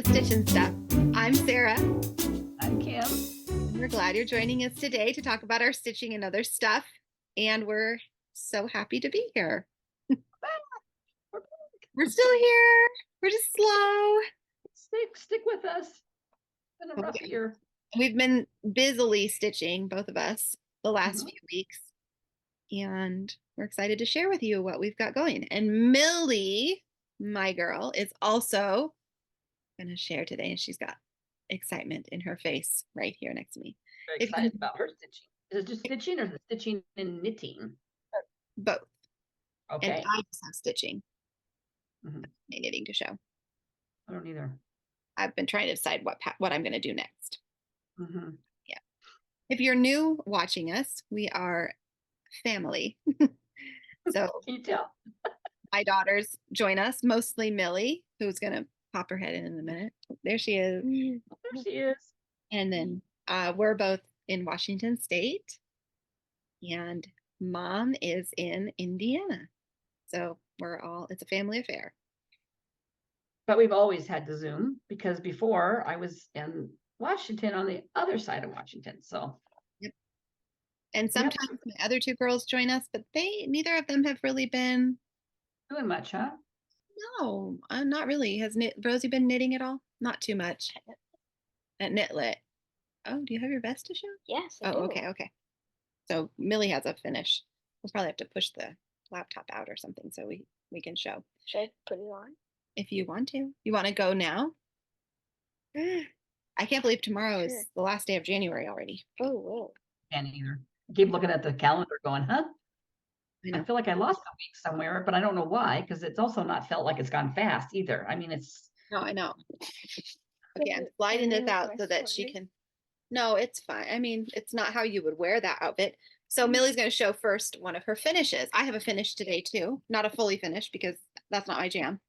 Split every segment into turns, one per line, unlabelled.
to Stitch and Stuff. I'm Sarah.
I'm Kim.
We're glad you're joining us today to talk about our stitching and other stuff. And we're so happy to be here. We're still here. We're just slow.
Stick with us. It's been a rough year.
We've been busily stitching, both of us, the last few weeks. And we're excited to share with you what we've got going. And Millie, my girl, is also going to share today. And she's got excitement in her face right here next to me.
Very excited about her stitching. Is it just stitching or is it stitching and knitting?
Both.
Okay.
And I just have stitching. Knitting to show.
I don't either.
I've been trying to decide what I'm going to do next.
Yeah.
If you're new watching us, we are family. So
can you tell?
My daughters join us, mostly Millie, who's going to pop her head in a minute. There she is.
There she is.
And then we're both in Washington State, and Mom is in Indiana. So it's a family affair.
But we've always had to Zoom because before I was in Washington on the other side of Washington. So.
Yep. And sometimes my other two girls join us, but neither of them have really been
doing much, huh?
No, not really. Has Rosie been knitting at all? Not too much. At Knitlit. Oh, do you have your vest to show?
Yes.
I do. Okay. So Millie has a finish. We'll probably have to push the laptop out or something so we can show.
Should I put it on?
If you want to. You want to go now? I can't believe tomorrow is the last day of January already.
Oh, whoa.
Can't either. I keep looking at the calendar going, huh? I feel like I lost a week somewhere, but I don't know why, because it's also not felt like it's gone fast either. I mean, it's.
No, I know. Okay, I'm sliding this out so that she can. No, it's fine. I mean, it's not how you would wear that outfit. So Millie's going to show first one of her finishes. I have a finish today too. Not a fully finished because that's not my jam.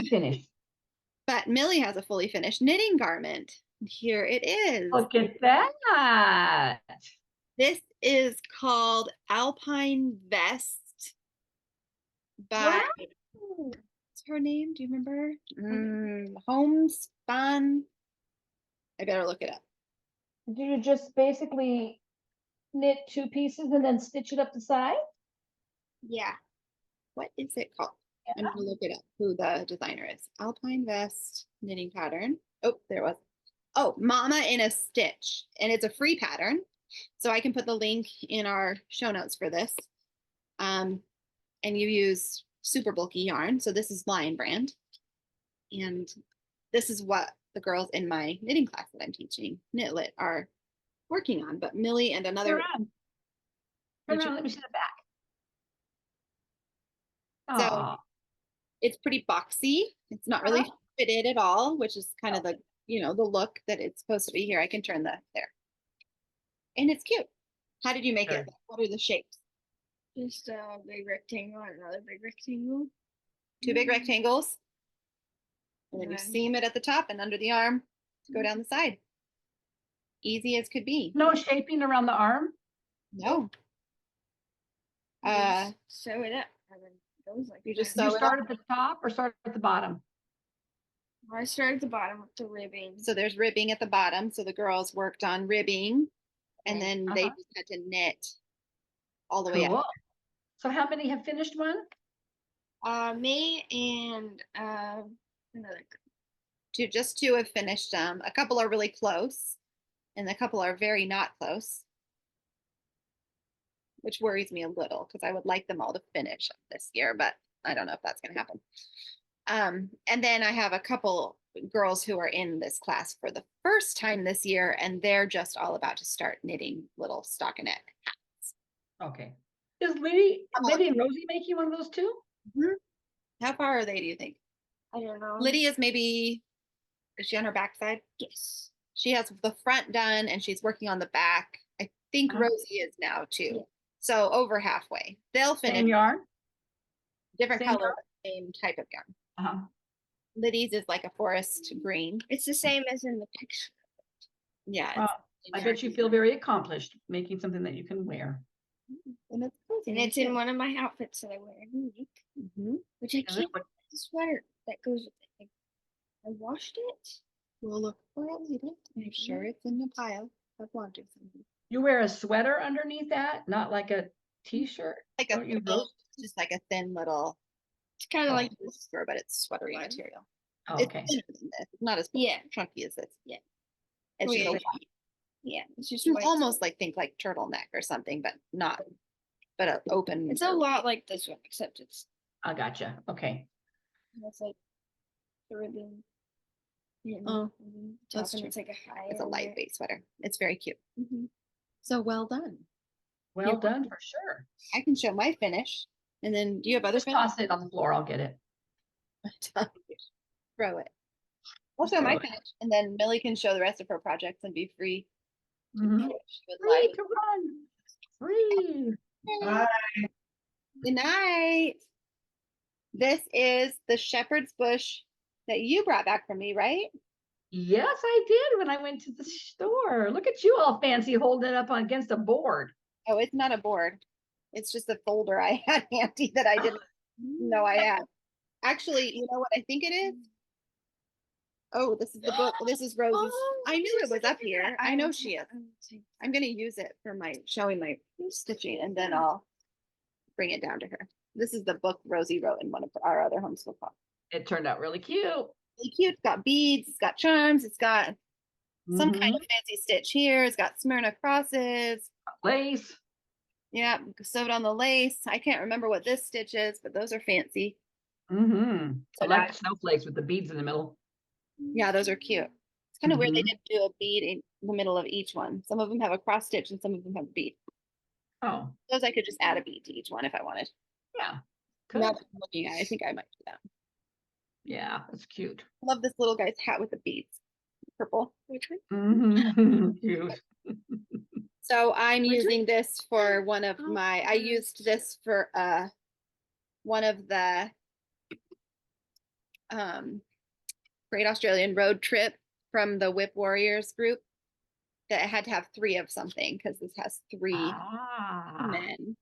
Finished.
But Millie has a fully finished knitting garment. Here it is.
Look at that.
This is called Alpine Vest by, what's her name? Do you remember? Homespun. I better look it up.
Do you just basically knit two pieces and then stitch it up the side?
Yeah. What is it called? I'm going to look it up, who the designer is. Alpine Vest knitting pattern. Oh, there it was. Oh, Mama in a Stitch. And it's a free pattern. So I can put the link in our show notes for this. And you use super bulky yarn. So this is Lion Brand. And this is what the girls in my knitting class that I'm teaching, Knitlit, are working on. But Millie and another.
Turn around, let me see the back.
So it's pretty boxy. It's not really fitted at all, which is kind of the look that it's supposed to be. Here, I can turn there. And it's cute. How did you make it? What are the shapes?
Just a big rectangle and another big rectangle.
Two big rectangles. And then you seam it at the top and under the arm to go down the side. Easy as could be.
No shaping around the arm?
No.
Sew it up. And then it goes like
you just
sew it start at the top or start at the bottom?
I started at the bottom with the ribbing.
So there's ribbing at the bottom. So the girls worked on ribbing. And then they just had to knit all the way up.
So how many have finished one?
Me and another.
Just two have finished them. A couple are really close, and a couple are very not close, which worries me a little because I would like them all to finish this year, but I don't know if that's going to happen. And then I have a couple girls who are in this class for the first time this year, and they're just all about to start knitting little stockinette hats.
Okay. Is Liddy and Rosie making one of those too?
How far are they, do you think?
I don't know.
Liddy is she on her backside?
Yes.
She has the front done and she's working on the back. I think Rosie is now too. Yeah. So over halfway. They'll finish.
Same yarn?
Different color, same type of yarn. Liddy's is like a forest green.
It's the same as in the picture.
Yeah.
I bet you feel very accomplished making something that you can wear.
And
it's in one of my outfits that I wear every week. Which I can't wear the sweater that goes with it. I washed it.
We'll look for it later. I'm sure it's in the pile of laundry somewhere.
You wear a sweater underneath that, not like a t-shirt?
Like a
Don't you
little,
roast?
just like a thin little
It's kind of
Oh.
like
whisper, but it's sweatery
Fine.
material.
Oh,
It's
okay.
thinner than this. It's not as
Yeah.
chunky as this.
Yeah.
It's just
Okay.
white.
yeah. It's just
You
white.
almost like think like turtleneck or something, but not. But an open.
It's a lot like this one, except it's
Okay.
like the ribbon.
Oh,
Top
that's
and
true.
it's like a high.
It's a lightweight sweater. It's very cute.
Mm-hmm.
So well done.
Well
You're
done for sure.
I can show my finish. And then do you have other
Just
finish?
toss it on the floor. I'll get it.
Throw it. I'll show
Throw
my
it.
finish. And then Millie can show the rest of her projects and be free. to
Mhm.
do what she would
Free
like.
to run. Free.
Good night. This is the shepherd's bush that you brought back for me, right?
Yes, I did when I went to the store. Look at you all fancy holding it up against a board.
Oh, it's not a board. It's just a folder I had handy that I didn't know I had. Actually, you know what I think it is? Oh, this is the book. This is Rosie's. I knew it was up here. I know she is. I'm going to use it for my showing my stitching, and then I'll bring it down to her. This is the book Rosie wrote in one of our other homeschool clubs.
It turned out really cute.
Really cute. It's got beads. It's got charms. It's got some kind of fancy stitch here. It's got Smyrna crosses.
Lace.
Yeah, sewed on the lace. I can't remember what this stitch is, but those are fancy.
I
So
like the snowflakes with the beads in the middle.
Yeah, those are cute. It's kind of weird they
Mhm.
didn't do a bead in the middle of each one. Some of them have a cross stitch and some of them have a bead.
Oh,
Those I could just add a bead to each one if I wanted.
yeah.
Now
Good.
that I'm looking at it, I think I might do that.
Yeah, that's cute.
I love this little guy's hat with the beads. Purple.
Which one?
Cute.
So I'm
Which one?
using this for one of
Oh,
my, I used this for one of the Great Australian Road Trip from the WIP Warriors group that had to have 3 of something because this has 3
Ah.
men.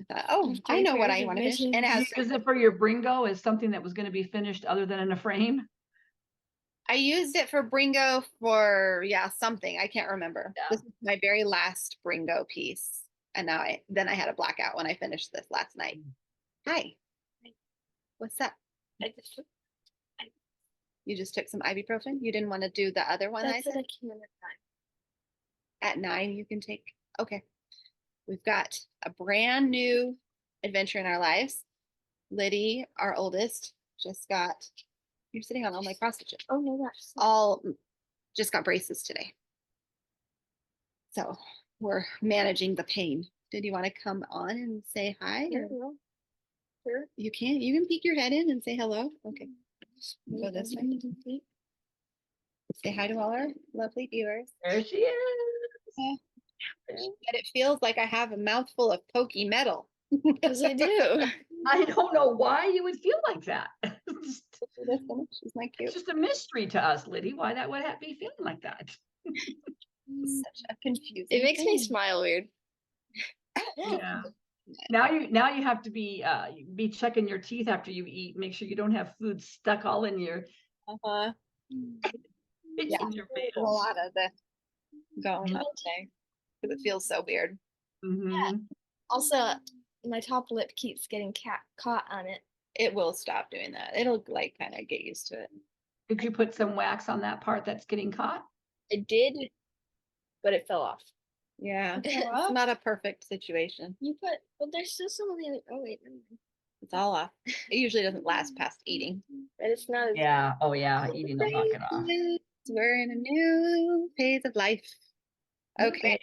I thought, oh, I
Okay,
know what
pairs
I
of
want to finish. And it
missions.
has,
Is it for your Bringo as something that was going to be finished other than in a frame?
I used it for Bringo for, yeah, something. I can't remember.
Yeah.
This is my very last Bringo piece. And now then I had a blackout when I finished this last night. Hi. What's up?
I just took
You just took some ibuprofen? You didn't want to do the other one I
that's what
said?
I came in at 9.
At 9 you can take. Okay. We've got a brand new adventure in our lives. Liddy, our oldest, just got, you're sitting on all my cross stitches.
Oh no, that's
All just got braces today. So we're managing the pain. Did you want to come on and say hi?
yeah,
or-
well, sure.
You can peek your head in and say hello. Okay. Go this way. Say hi to all our lovely viewers.
There she is.
But it feels like I have a mouthful of pokey metal.
Because I do.
I don't know why you would feel like that.
She's my cute.
It's just a mystery to us, Liddy, why that would be feeling like that.
Such a confusing.
It makes me
thing.
smile weird.
Yeah. Now you have to be checking your teeth after you eat. Make sure you don't have food stuck all in your
Uh-huh. Yeah.
in your face.
A lot of the going on today because it feels so weird.
Mhm.
Also, my top lip keeps getting caught on it.
It will stop doing that. It'll like kind of get used to it.
Did you put some wax on that part that's getting caught?
I did, but it fell off.
Yeah.
Okay,
It's
well.
not a perfect situation.
But there's still some of the other. Oh wait, never mind.
It's all off. It usually doesn't last past eating.
But it's not as
Yeah. Oh yeah. Eating will knock it off.
We're in a new phase of life. Okay.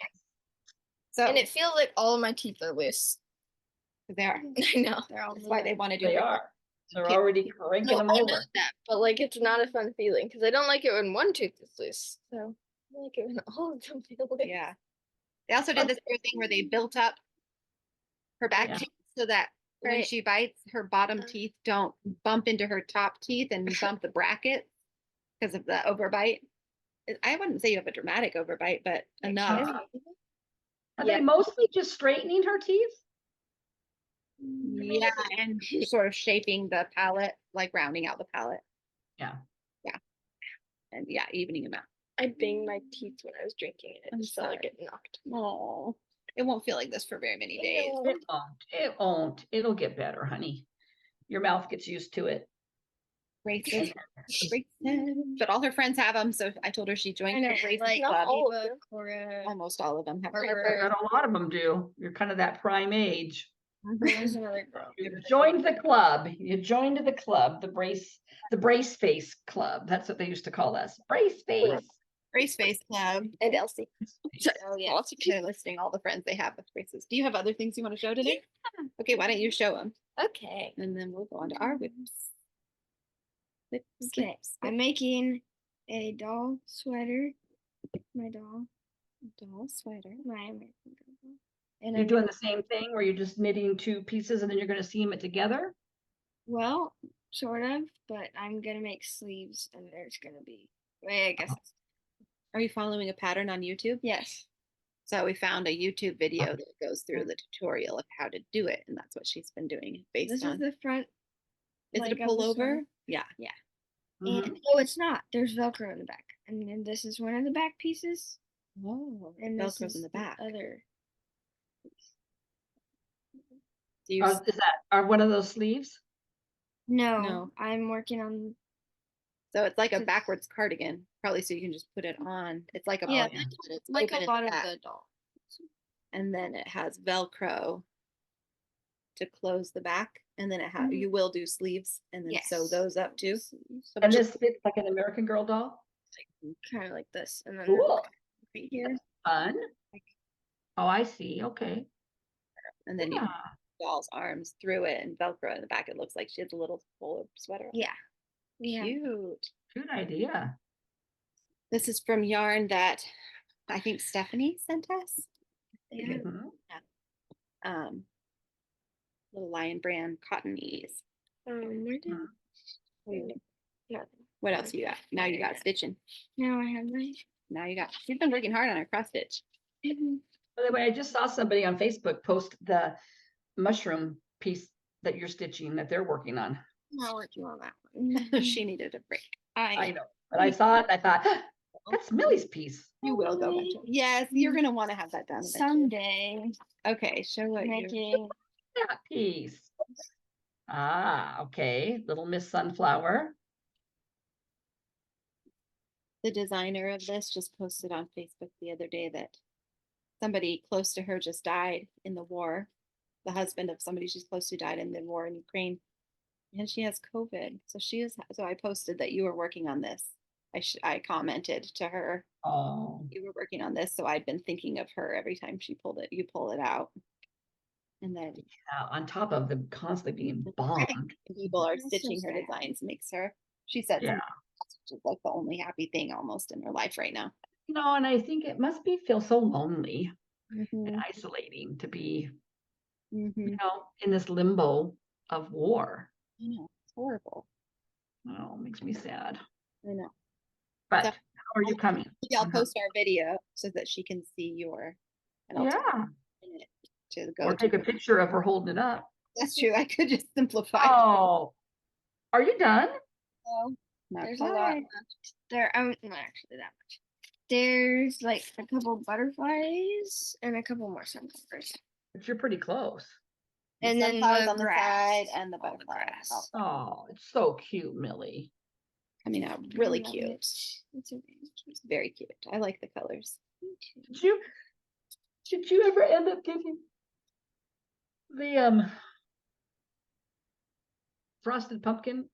So
and it feels like all of my teeth are loose.
they are.
I know. They're all
That's why they want to do
They
it.
are. They're
Okay.
already cranking
No,
them
I know
over.
that, but like it's not a fun feeling because I don't like it when one tooth is loose. So I like it when all of them feel loose.
Yeah. They also did this weird thing where they built up her back
Yeah.
teeth so that when
Right.
she bites, her bottom teeth don't bump into her top teeth and bump the bracket because of the overbite. I wouldn't say you have a dramatic overbite, but enough.
Are
Yeah.
they mostly just straightening her teeth?
Yeah, and sort of shaping the palette, like rounding out the palette.
Yeah.
Yeah. And yeah, evening them out.
I banged my teeth when I was drinking it.
I'm
It just felt like
sorry.
it knocked.
Oh, it won't feel like this for very many days.
Ew.
It won't. It won't. It'll get better, honey. Your mouth gets used to it.
Braces, braces. But all her friends have them, so I told her she joined her braces
like, not
club.
all of them.
Cora.
Almost all of them have.
Harper.
braces.
But a lot of them do. You're kind of that prime age.
There's another girl.
You joined the club. You joined the club, the brace face club. That's what they used to call us. Brace face.
Brace face club.
And Elsie.
Oh yeah, lots of people listing all the friends they have with braces. Do you have other things you want to show today? Okay, why don't you show them,
Okay.
and then we'll go on to our whips. Whips,
Okay.
whips,
I'm making a doll sweater. My doll.
doll sweater.
My American doll. And
You're
I'm
doing the same thing where you're just knitting two pieces and then you're going to seam it together.
well, sort of, but I'm gonna make sleeves and there's gonna be I guess
Are you following a pattern on YouTube?
yes.
So we found a YouTube video that goes through the tutorial of how to do it, and that's what she's been doing based
This
on.
is the front.
Is
leg
it a
of the
pullover?
sweater.
Yeah.
Mhm.
And oh, it's not. There's Velcro in the back, and then this is one of the back pieces,
Oh,
and this
Velcro's
is
in the back.
other.
Do you
Is that are one of those sleeves?
No,
No.
I'm working on.
So it's like a
It's-
backwards cardigan, probably so you can just put it on. It's like a
Yeah,
blanket, but it's
like
open
a
in
lot of
back,
the doll.
and then it has Velcro to close the back, and then it has
Mhm.
you will do sleeves and then sew
Yes.
those up too. So
And
just-
this fits like an American Girl doll.
Kind of like this, and then
Cool.
right here.
Fun. Oh, I see. Okay.
and then you
Yeah.
doll's arms through it and Velcro in the back. It looks like she has a little full sweater. on.
Yeah. Yeah.
Cute.
Good idea.
This is from yarn that I think Stephanie sent us.
Yeah.
Mhm.
Little Lion brand cottonies.
Where did? Yeah.
What else you got? Now you got stitching.
Now I have my.
Now you got. She's been working hard on her cross stitch.
By the way, I just saw somebody on Facebook post the mushroom piece that you're stitching that they're working on.
Not working on that one.
She needed a break.
I know, but I saw it and I thought, that's Millie's piece.
You will go.
Really?
Betcha. Yes, you're gonna want to have that done. eventually.
Someday
Okay, show what you.
making.
That piece. Ah, okay. Little Miss Sunflower.
The designer of this just posted on Facebook the other day that somebody close to her just died in the war. The husband of somebody she's close to died in the war in Ukraine, and she has COVID. So she is. So I posted that you were working on this. I commented to her
Oh,
you were working on this, so I'd been thinking of her every time she pulled it. You pull it out, and then
yeah, on top of them constantly being bombed.
people are
That's so
stitching her
sad.
designs. Makes her. She said
Yeah.
it's just like the only happy thing almost in her life right now.
You know, and I think it must feel so lonely and
Mm-hmm.
isolating to be,
Mm-hmm.
you know, in this limbo of war.
I know it's horrible.
Oh, makes me sad.
I know.
But
So-
how are you coming?
Maybe I'll
Mhm.
post our video so that she can see your. And I'll take
Yeah,
a minute to go.
or
to
take a picture of her holding it up.
That's true. I could just simplify.
Oh, are you done?
Oh, not
There's a lot
quite.
left. There aren't not actually that much. There's like a couple butterflies and a couple more sunflowers.
But you're pretty close.
The
And then
sunflowers
the
on the
grass.
side and the
All the
butterflies
grass.
all
Oh, it's so cute, Millie.
coming out really
love
cute.
it. It's a very cute.
It's very cute. I like the colors.
Did you ever end up getting the frosted pumpkin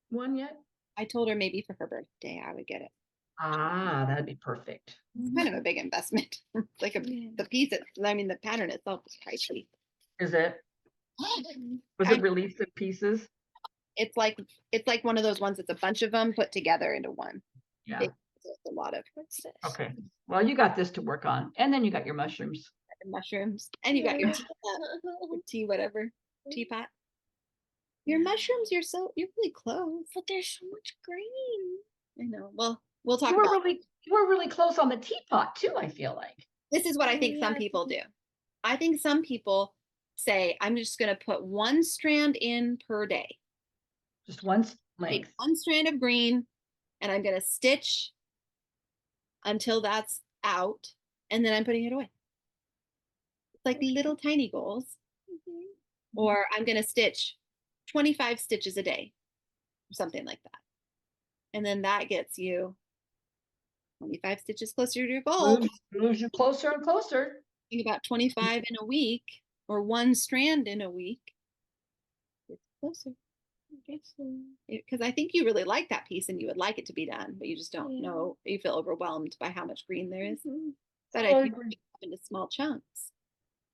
one yet?
I told her maybe for her birthday I would get it.
Ah, that'd be perfect.
It's kind of a big investment. It's like
Yeah.
the piece. I mean, the pattern itself is pricey.
Is it? Was
I-
it released in pieces?
It's like one of those ones that's a bunch of them put together into one.
Yeah.
Big- So it's a lot of
What's this?
Okay. Well, you got this to work on, and then you got your mushrooms.
mushrooms, and you got your tea, whatever teapot. Your mushrooms, you're really close.
But there's so much green.
I know. Well, we'll talk
You were
about.
really close on the teapot too. I feel like.
This is what I
Oh,
think some
yeah.
people do. I think some people say, I'm just going to put one strand in per day.
Just one
Take
length.
one strand of green and I'm going to stitch until that's out, and then I'm putting it away. It's like little tiny goals. Or I'm going to stitch 25 stitches a day, or something like that. And then that gets you 25 stitches closer to your goal.
Moves you closer and closer.
Think about 25 in a week, or one strand in a week. It's closer. Because I think you really like that piece and you would like it to be done, but you just don't know. You feel overwhelmed by how much green there is. But I think break it up into small chunks.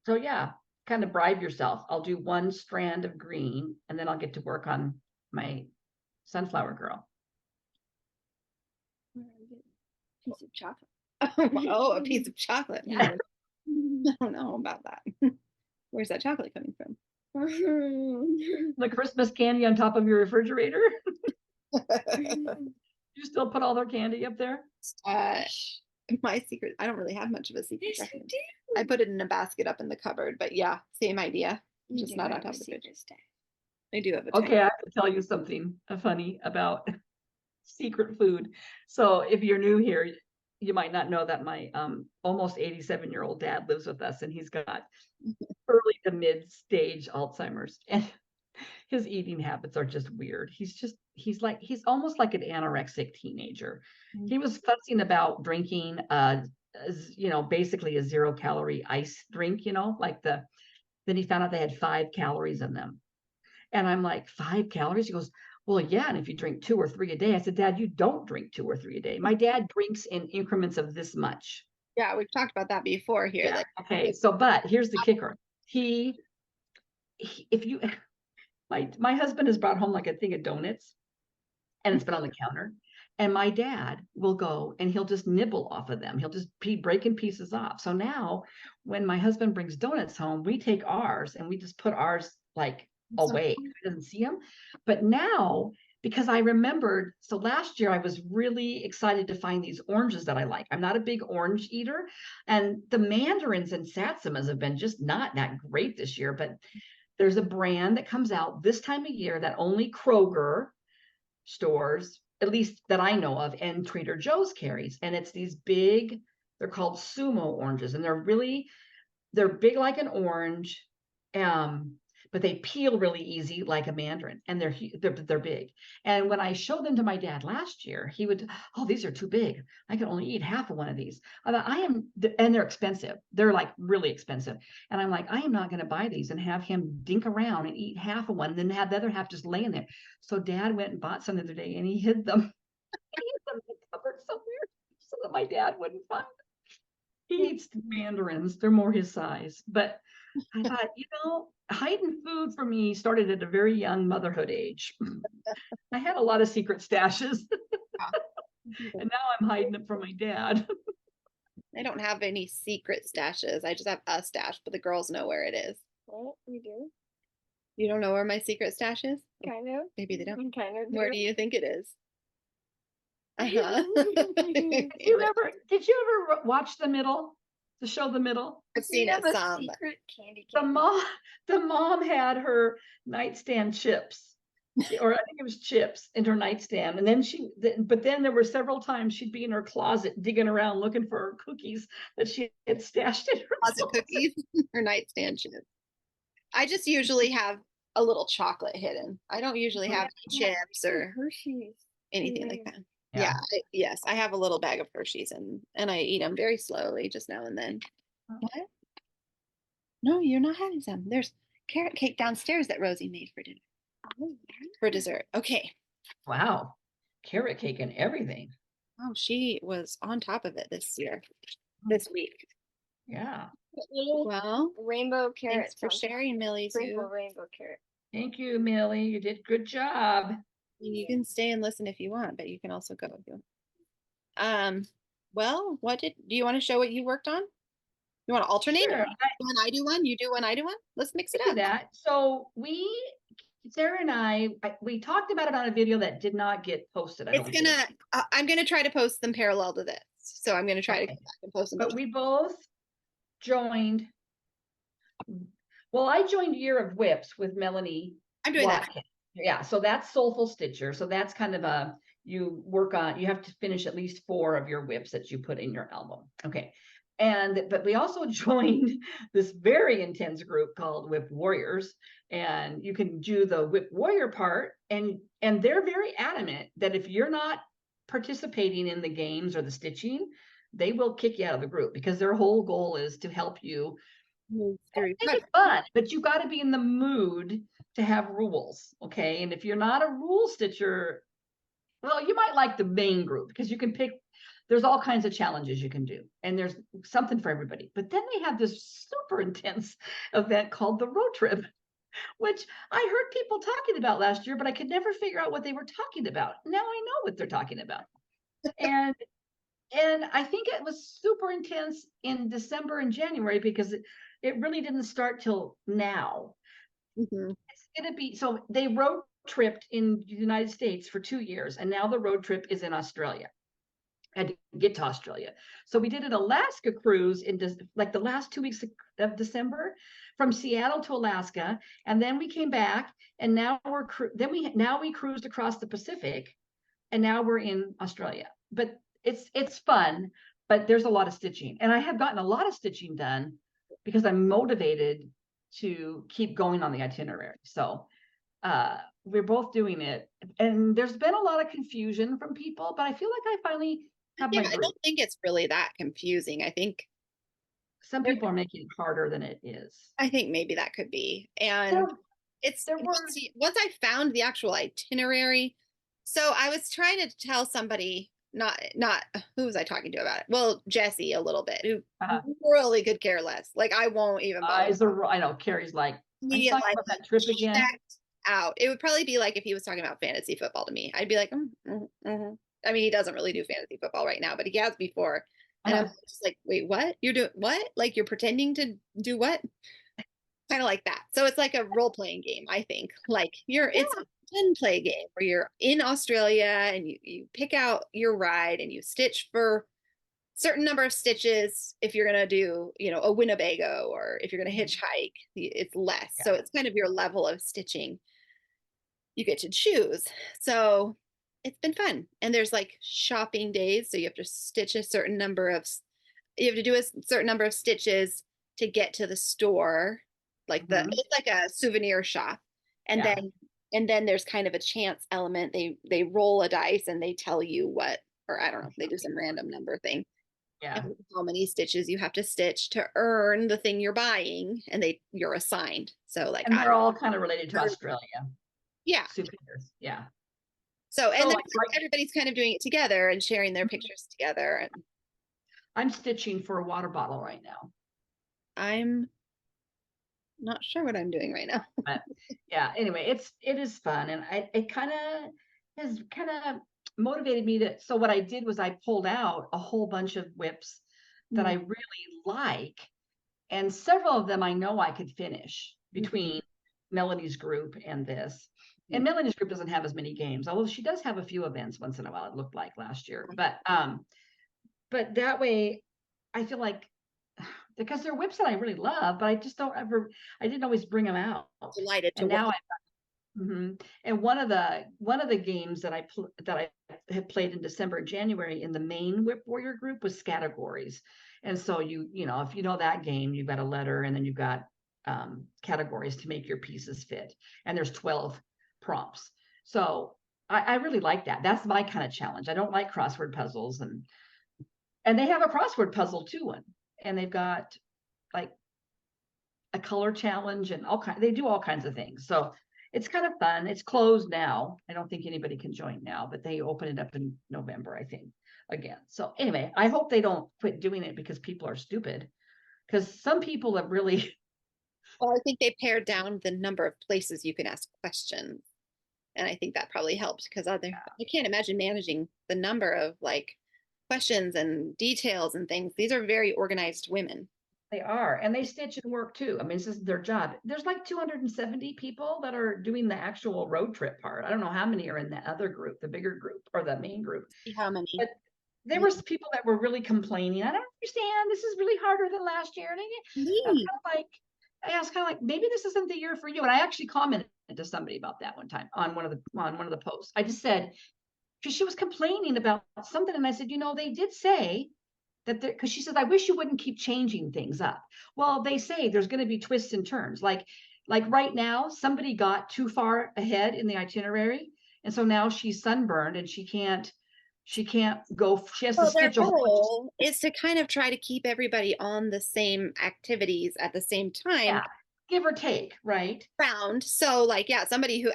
So yeah, kind of bribe yourself. I'll do one strand of green and then I'll get to work on my sunflower girl.
Piece of chocolate.
Oh, a piece of chocolate.
Yeah.
I don't know about that. Where's that chocolate coming from?
The Christmas candy on top of your refrigerator. You still put all their candy up there?
My secret, I don't really have much of a secret. I put it in a basket up in the cupboard, but yeah, same idea. Just not on top of the fridge. I do have a
Okay, I have to tell you something funny about secret food. So if you're new here, you might not know that my almost 87-year-old dad lives with us, and he's got early to mid stage Alzheimer's, and his eating habits are just weird. He's almost like an anorexic teenager. He was fussing about drinking basically a 0-calorie ice drink, then he found out they had 5 calories in them. And I'm like, 5 calories? He goes, well, yeah. And if you drink 2 or 3 a day, I said, Dad, you don't drink 2 or 3 a day. My dad drinks in increments of this much.
Yeah, we've talked about that before here.
Yeah. Okay. So, but here's the kicker. My husband has brought home like a thing of donuts and it's been on the counter. And my dad will go and he'll just nibble off of them. He'll just be breaking pieces off. So now when my husband brings donuts home, we take ours and we just put ours like away. He doesn't see them. But now, because I remembered, so last year I was really excited to find these oranges that I like. I'm not a big orange eater. And the mandarins and satsumas have been just not that great this year. But there's a brand that comes out this time of year that only Kroger stores, at least that I know of, and Trader Joe's carries. And it's these big, they're called sumo oranges. And they're big like an orange. But they peel really easy like a mandarin, and they're big. And when I showed them to my dad last year, he would, oh, these are too big. I can only eat half of one of these. I thought, and they're expensive. They're like really expensive. And I'm like, I am not going to buy these and have him dink around and eat half of one, and then have the other half just laying there. So Dad went and bought some the other day, and he hid them. He hid them in the cupboard somewhere so that my dad wouldn't find them. He eats mandarins. They're more his size, but I thought, hiding food for me started at a very young motherhood age. I had a lot of secret stashes. And now I'm hiding it from my dad.
I don't have any secret stashes. I just have a stash, but the girls know where it is.
What we do?
You don't know where my secret stash is?
Kind of.
Maybe they don't.
Kind of.
Where do you think it is?
Did you ever watch The Middle? The show The Middle?
I've seen it some.
Secret candy
The mom had her nightstand chips, or I think it was chips in her nightstand. And then but then there were several times she'd be in her closet digging around looking for her cookies that she had stashed in her
closet cookies or nightstand chips. I just usually have a little chocolate hidden. I don't usually have any chips or
Hershey's,
anything like that. Yeah. Yes, I have a little bag of Hershey's and I eat them very slowly, just now and then. What? No, you're not having some. There's carrot cake downstairs that Rosie made for dinner. For dessert. Okay.
Wow. Carrot cake and everything.
Oh, she was on top of it this week.
Yeah.
Well,
rainbow carrots.
Thanks for sharing, Millie.
Rainbow carrot.
Thank you, Millie. You did a good job.
You can stay and listen if you want, but you can also go if you want. Well, do you want to show what you worked on? You want to alternate?
Sure.
When I do one, you do one, I do one. Let's mix it up.
That. So Sarah and I talked about it on a video that did not get posted.
I'm gonna try to post them parallel to this. So I'm gonna try to go back and post them.
But we both joined. Well, I joined Year of Whips with Melanie.
I'm doing that.
Yeah, so that's Soulful Stitcher. So that's kind of a you work on, you have to finish at least 4 of your WIPs that you put in your album. Okay. But we also joined this very intense group called WIP Warriors, and you can do the WIP Warrior part, and they're very adamant that if you're not participating in the games or the stitching, they will kick you out of the group, because their whole goal is to help you
Move through
make it fun, but you got to be in the mood to have rules. Okay. And if you're not a rule stitcher, well, you might like the main group, because you can pick, there's all kinds of challenges you can do, and there's something for everybody. But then they have this super intense event called the road trip, which I heard people talking about last year, but I could never figure out what they were talking about. Now I know what they're talking about. And I think it was super intense in December and January, because it really didn't start till now.
Mhm.
It's going to be, so they road tripped in the United States for 2 years, and now the road trip is in Australia. I had to get to Australia. So we did an Alaska cruise in like the last 2 weeks of December, from Seattle to Alaska. And then we came back, and now we cruised across the Pacific, and now we're in Australia. But it's fun, but there's a lot of stitching, and I have gotten a lot of stitching done because I'm motivated to keep going on the itinerary. So we're both doing it, and there's been a lot of confusion from people, but I feel like I finally have my
I
group.
don't think it's really that confusing. I think
Some people are making it harder than it is.
maybe that could be. And once I found the actual itinerary, so I was trying to tell somebody, not who was I talking to about it? Well, Jesse a little bit, who really could care less. Like, I won't even bother.
I know Carrie's like, are you talking about that trip again?
Checked out. It would probably be like if he was talking about fantasy football to me. I'd be like, I mean, he doesn't really do fantasy football right now, but he has before. And I'm just like, wait, what? You're doing what? Like, you're pretending to do what? Kind of like that. So it's like a role-playing game, I think. Like, it's a pretend play game where you're in Australia, and you pick out your ride, and you stitch for certain number of stitches. If you're going to do, a Winnebago, or if you're going to hitchhike, it's less. So it's kind of your level of stitching you get to choose. So it's been fun. And there's like shopping days. So you have to stitch a certain number of, you have to do a certain number of stitches to get to the store. Like it's like a souvenir shop. And then there's kind of a chance element. They roll a dice and they tell you what, or I don't know, they do some random number thing.
Yeah.
How many stitches you have to stitch to earn the thing you're buying, and you're assigned. So like,
and they're all kind of related to Australia.
Yeah.
Souvenirs. Yeah.
So, and then everybody's kind of doing it together and sharing their pictures together. And
I'm stitching for a water bottle right now.
I'm not sure what I'm doing right now.
But yeah, anyway, it is fun, and it kind of has motivated me to. So what I did was I pulled out a whole bunch of WIPs that I really like, and several of them I know I could finish between Melanie's group and this. And Melanie's group doesn't have as many games, although she does have a few events once in a while, it looked like last year. But that way I feel like, because they're WIPs that I really love, but I just I didn't always bring them out.
Delighted to
and now and one of the games that I had played in December and January in the main WIP Warrior group was categories. And so if you know that game, you've got a letter, and then you've got categories to make your pieces fit. And there's 12 prompts. So I really like that. That's my kind of challenge. I don't like crossword puzzles, and they have a crossword puzzle too, and they've got like a color challenge and they do all kinds of things. So it's kind of fun. It's closed now. I don't think anybody can join now, but they open it up in November, I think, again. So anyway, I hope they don't quit doing it because people are stupid, because some people have really.
Well, I think they pared down the number of places you can ask questions. And I think that probably helped, because I can't imagine managing the number of like questions and details and things. These are very organized women.
They are, and they stitch and work too. I mean, this is their job. There's like 270 people that are doing the actual road trip part. I don't know how many are in the other group, the bigger group or the main group.
How many?
But there were people that were really complaining. I don't understand. This is really harder than last year. And I was kind of like, maybe this isn't the year for you. And I actually commented to somebody about that one time on one of the posts. I just said, she was complaining about something, and I said, they did say that because she says, I wish you wouldn't keep changing things up. Well, they say there's going to be twists and turns. Like right now, somebody got too far ahead in the itinerary, and so now she's sunburned and she can't go. She has to
Well, their
stitch a whole
goal is to kind of try to keep everybody on the same activities at the same time.
Yeah, give or take, right?
Round. So like, yeah, somebody who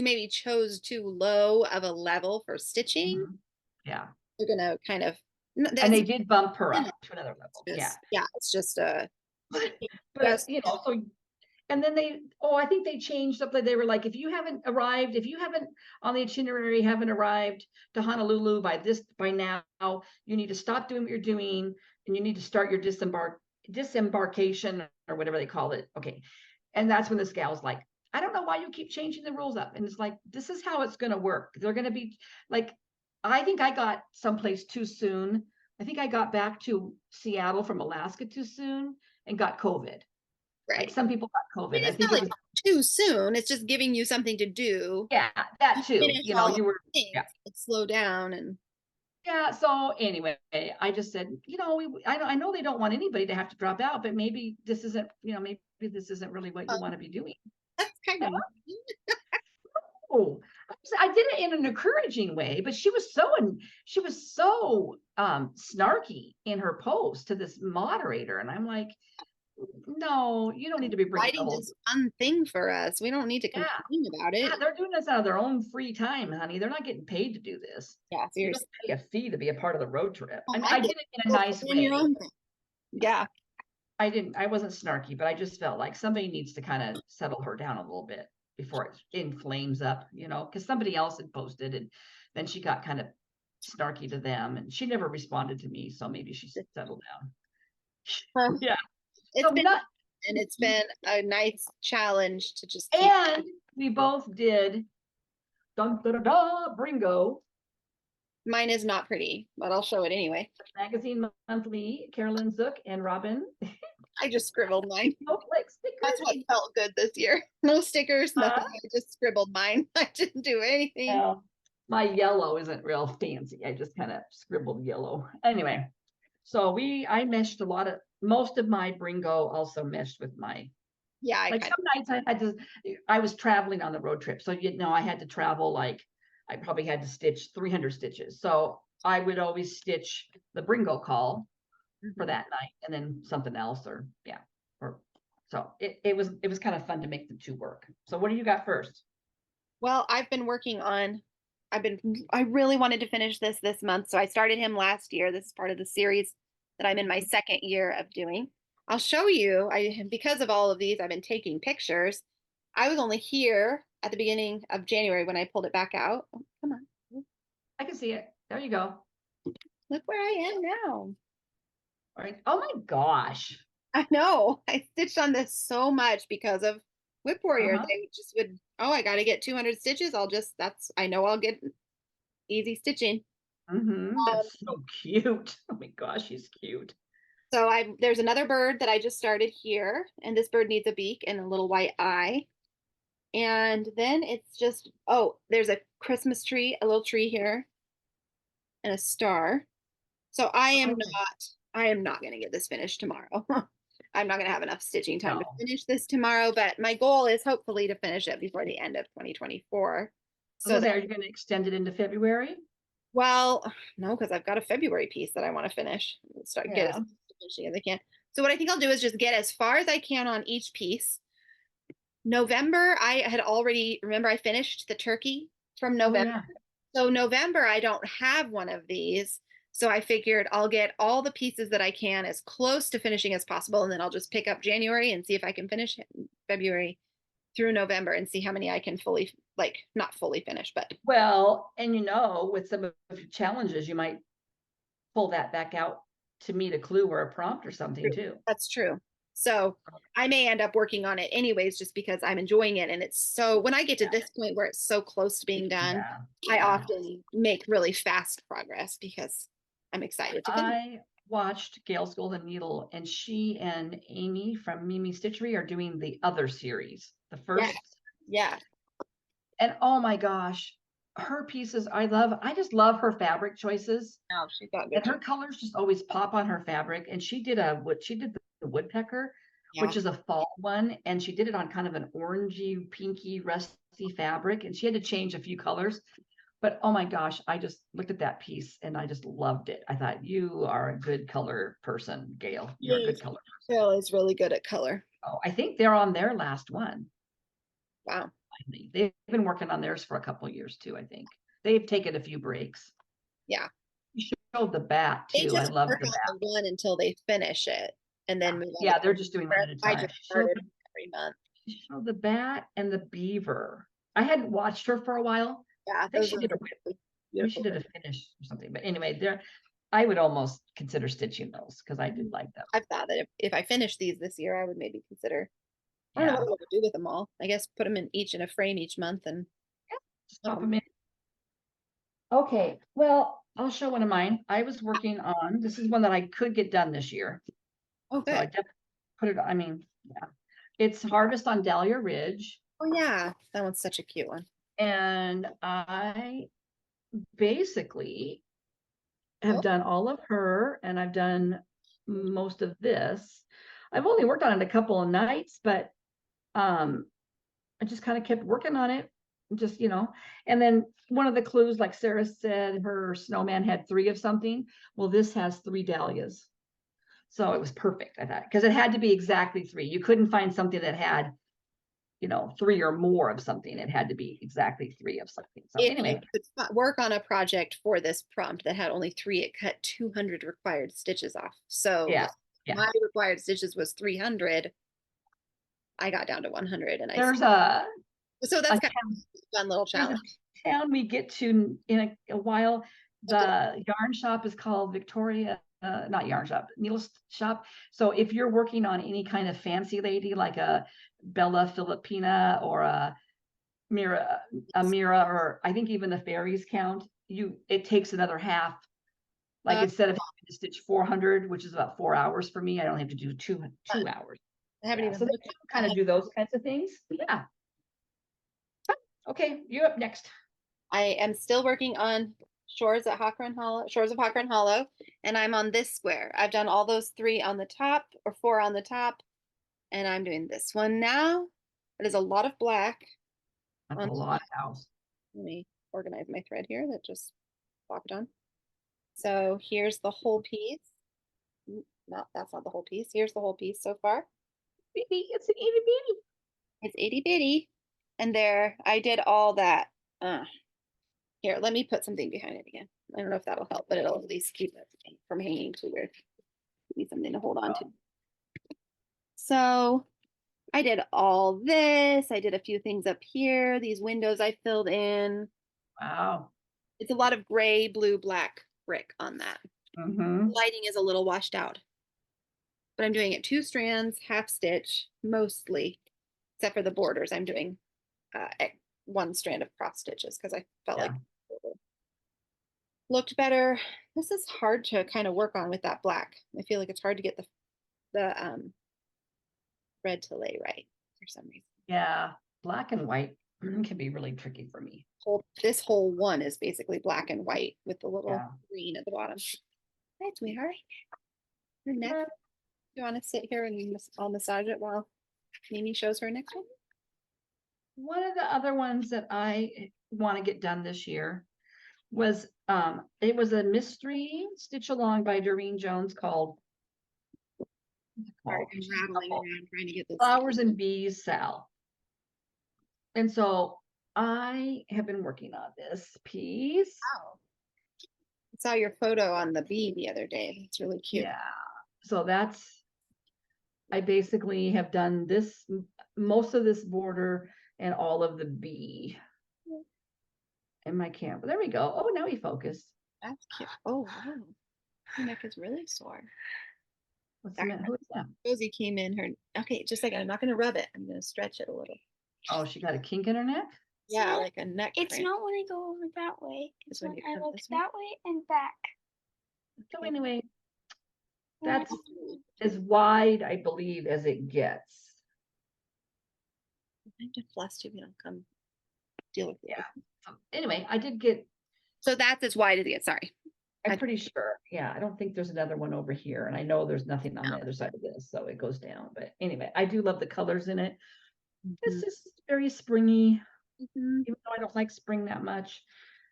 maybe chose too low of a level for stitching,
Yeah,
they're gonna kind of
and they did bump her up to another level.
yeah, it's just a
but so. And then I think they changed up. They were like, if you haven't on the itinerary, haven't arrived to Honolulu by now, you need to stop doing what you're doing, and you need to start your disembarkation or whatever they call it. Okay. And that's when this gal's like, I don't know why you keep changing the rules up. And it's like, this is how it's going to work. They're going to be like, I think I got someplace too soon. I think I got back to Seattle from Alaska too soon and got COVID.
right.
Like some people got COVID.
It's not like too soon. It's just giving you something to do.
Yeah, that too. You were
slow down and.
Yeah. So anyway, I just said, I know they don't want anybody to have to drop out, but maybe this isn't, maybe this isn't really what you want to be doing.
That's kind of.
Oh, I did it in an encouraging way, but she was so snarky in her post to this moderator, and I'm like, no, you don't need to be
writing this fun thing for us. We don't need to complain about it.
Yeah, they're doing this out of their own free time, honey. They're not getting paid to do this.
Yeah, seriously.
You don't pay a fee to be a part of the road trip. I did it in a nice way.
Yeah.
I wasn't snarky, but I just felt like somebody needs to kind of settle her down a little bit before it inflames up, because somebody else had posted, and then she got kind of snarky to them, and she never responded to me, so maybe she settled down. Yeah.
It's been a nice challenge to just
and we both did Bringo.
Mine is not pretty, but I'll show it anyway.
Magazine Monthly, Carolyn Zook and Robin.
I just scribbled mine.
Snowflake stickers.
That's what felt good this year. No stickers, nothing. I just scribbled mine. I didn't do anything.
Well, my yellow isn't real fancy. I just kind of scribbled yellow. Anyway, so I meshed most of my Bringo also meshed with my.
Yeah.
Some nights I was traveling on the road trip. So, I had to travel, I probably had to stitch 300 stitches. So I would always stitch the Bringo call for that night and then something else so it was kind of fun to make the two work. So what do you got first?
Well, I've been working on, I really wanted to finish this month. So I started him last year. This is part of the series that I'm in my second year of doing. I'll show you, because of all of these, I've been taking pictures. I was only here at the beginning of January when I pulled it back out. Oh, come on.
I can see it. There you go.
Look where I am now.
All right. Oh my gosh.
I know. I stitched on this so much because of WIP Warriors. I just I got to get 200 stitches. I know I'll get easy stitching.
That's so cute. Oh my gosh, she's cute.
So there's another bird that I just started here, and this bird needs a beak and a little white eye. And then it's just, there's a Christmas tree, a little tree here, and a star. So I am not going to get this finished tomorrow. I'm not going to have enough stitching time to finish this tomorrow, but my goal is hopefully to finish it before the end of 2024. So
are you going to extend it into February?
Well, no, because I've got a February piece that I want to finish. Get as finishing as I can. So what I think I'll do is just get as far as I can on each piece. November, I had already, remember I finished the turkey from November. So November, I don't have one of these. So I figured I'll get all the pieces that I can as close to finishing as possible. And then I'll just pick up January and see if I can finish February through November and see how many I can not fully finish, but.
Well, and with some of the challenges, you might pull that back out to meet a clue or a prompt or something too.
That's true. So I may end up working on it anyways, just because I'm enjoying it. And it's so, when I get to this point where it's so close to being done, I often make really fast progress because I'm excited to finish.
I watched Gail's Golden Needle, and she and Amy from Mimi Stitchery are doing the other series, the first.
Yeah.
And oh my gosh, her pieces, I just love her fabric choices.
Oh, she got good.
And her colors just always pop on her fabric. And she did the woodpecker,
Yeah.
which is a fall one. And she did it on kind of an orangey, pinky, rusty fabric. And she had to change a few colors. But oh my gosh, I just looked at that piece and I just loved it. I thought, you are a good color person, Gail. You're a good color person.
Gail is really good at color.
Oh, I think they're on their last one.
Wow.
Finally. They've been working on theirs for a couple of years too, I think. They've taken a few breaks.
Yeah.
You showed the bat
They
too. I
just
love
work
the
on
bat.
the one until they finish it and then move on.
Yeah,
to
they're
the
just doing
next.
one at a
I
time.
just started every month.
She showed the bat and the beaver. I hadn't watched her for a while.
Yeah,
I think
those
she
are
did a whip. Maybe
beautiful.
she did a finish or something. But anyway, I would almost consider stitching those because I did like them.
I've thought that if I finish these this year, I would maybe consider. I don't know
Yeah,
what I would do with them all. I guess put them in each in a frame each month and
just pop them in.
Okay, well,
I'll show one of mine. I was working on, this is one that I could get done this year.
oh
So I
good.
definitely put it, I mean, yeah. It's Harvest on Dahlia Ridge.
Oh yeah, that one's such a cute one.
And I basically have done all of her and I've done most of this. I've only worked on it a couple of nights, but I just kind of kept working on it. Just, and then one of the clues, like Sarah said, her snowman had 3 of something. Well, this has 3 dahlias. So it was perfect, I thought, because it had to be exactly 3. You couldn't find something that had, 3 or more of something. It had to be exactly 3 of something. So
If
anyway,
you could work on a project for this prompt that had only 3, it cut 200 required stitches off. So
yeah.
my required stitches was 300. I got down to 100 and
There's
so that's
a
kind of a fun little challenge.
town we get to in a while. The yarn shop is called Victoria, not yarn shop, needle shop. So if you're working on any kind of fancy lady like a Bella Filipina or a Mira, or I think even the fairies count, it takes another half. Like instead of having to stitch 400, which is about 4 hours for me, I don't have to do two hours.
I haven't even
So they kind of do those kinds of things. Yeah. Okay, you're up next.
I am still working on Shores of Hawthorne Hollow, and I'm on this square. I've done all those 3 on the top or 4 on the top, and I'm doing this one now. It is a lot of black.
That's a lot of house.
Let me organize my thread here that just popped on. So here's the whole piece. No, that's not the whole piece. Here's the whole piece so far.
It's an itty bitty.
It's itty bitty. And there, I did all that. Here, let me put something behind it again. I don't know if that'll help, but it'll at least keep it from hanging too weird. Give me something to hold on to. So I did all this. I did a few things up here. These windows I filled in.
Wow.
It's a lot of gray, blue, black brick on that.
Mm-hmm.
Lighting is a little washed out. But I'm doing it 2 strands, half stitch, mostly, except for the borders. I'm doing 1 strand of cross stitches because I felt like it looked better. This is hard to kind of work on with that black. I feel like it's hard to get the red to lay right for some reason.
Yeah, black and white can be really tricky for me.
This whole one is basically black and white with the little
Yeah.
green at the bottom. Hi, sweetheart. Your neck. You want to sit here and I'll massage it while Mimi shows her next one?
One of the other ones that I want to get done this year was it was a mystery stitch along by Doreen Jones called
Sorry, I'm rattling around trying to get this.
Flowers and Bees, Sal. And so I have been working on this piece.
Wow. I saw your photo on the bee the other day. It's really cute.
Yeah. So I basically have done most of this border and all of the bee in my camp. There we go. Oh, now we focus.
That's cute. Oh, wow. Your neck is really sore.
What's the who is that?
Rosie came in okay, just like I'm not going to rub it. I'm going to stretch it a little.
Oh, she got a kink in her neck?
Yeah, like a neck
It's
cramp.
not when I go over that way. It's
when
when
you
I
come
look
this way?
that way and back.
So anyway,
And
that's as wide, I believe, as it gets.
I'm to Flosstube, I'll come deal with it.
Yeah. So anyway, I did get,
So that's as wide as it gets. Sorry.
I'm
I-
pretty sure. Yeah, I don't think there's another one over here. And I know there's nothing on the other side of this, so it goes down. But anyway, I do love the colors in it. It's just very springy,
Mhm.
even though I don't like spring that much.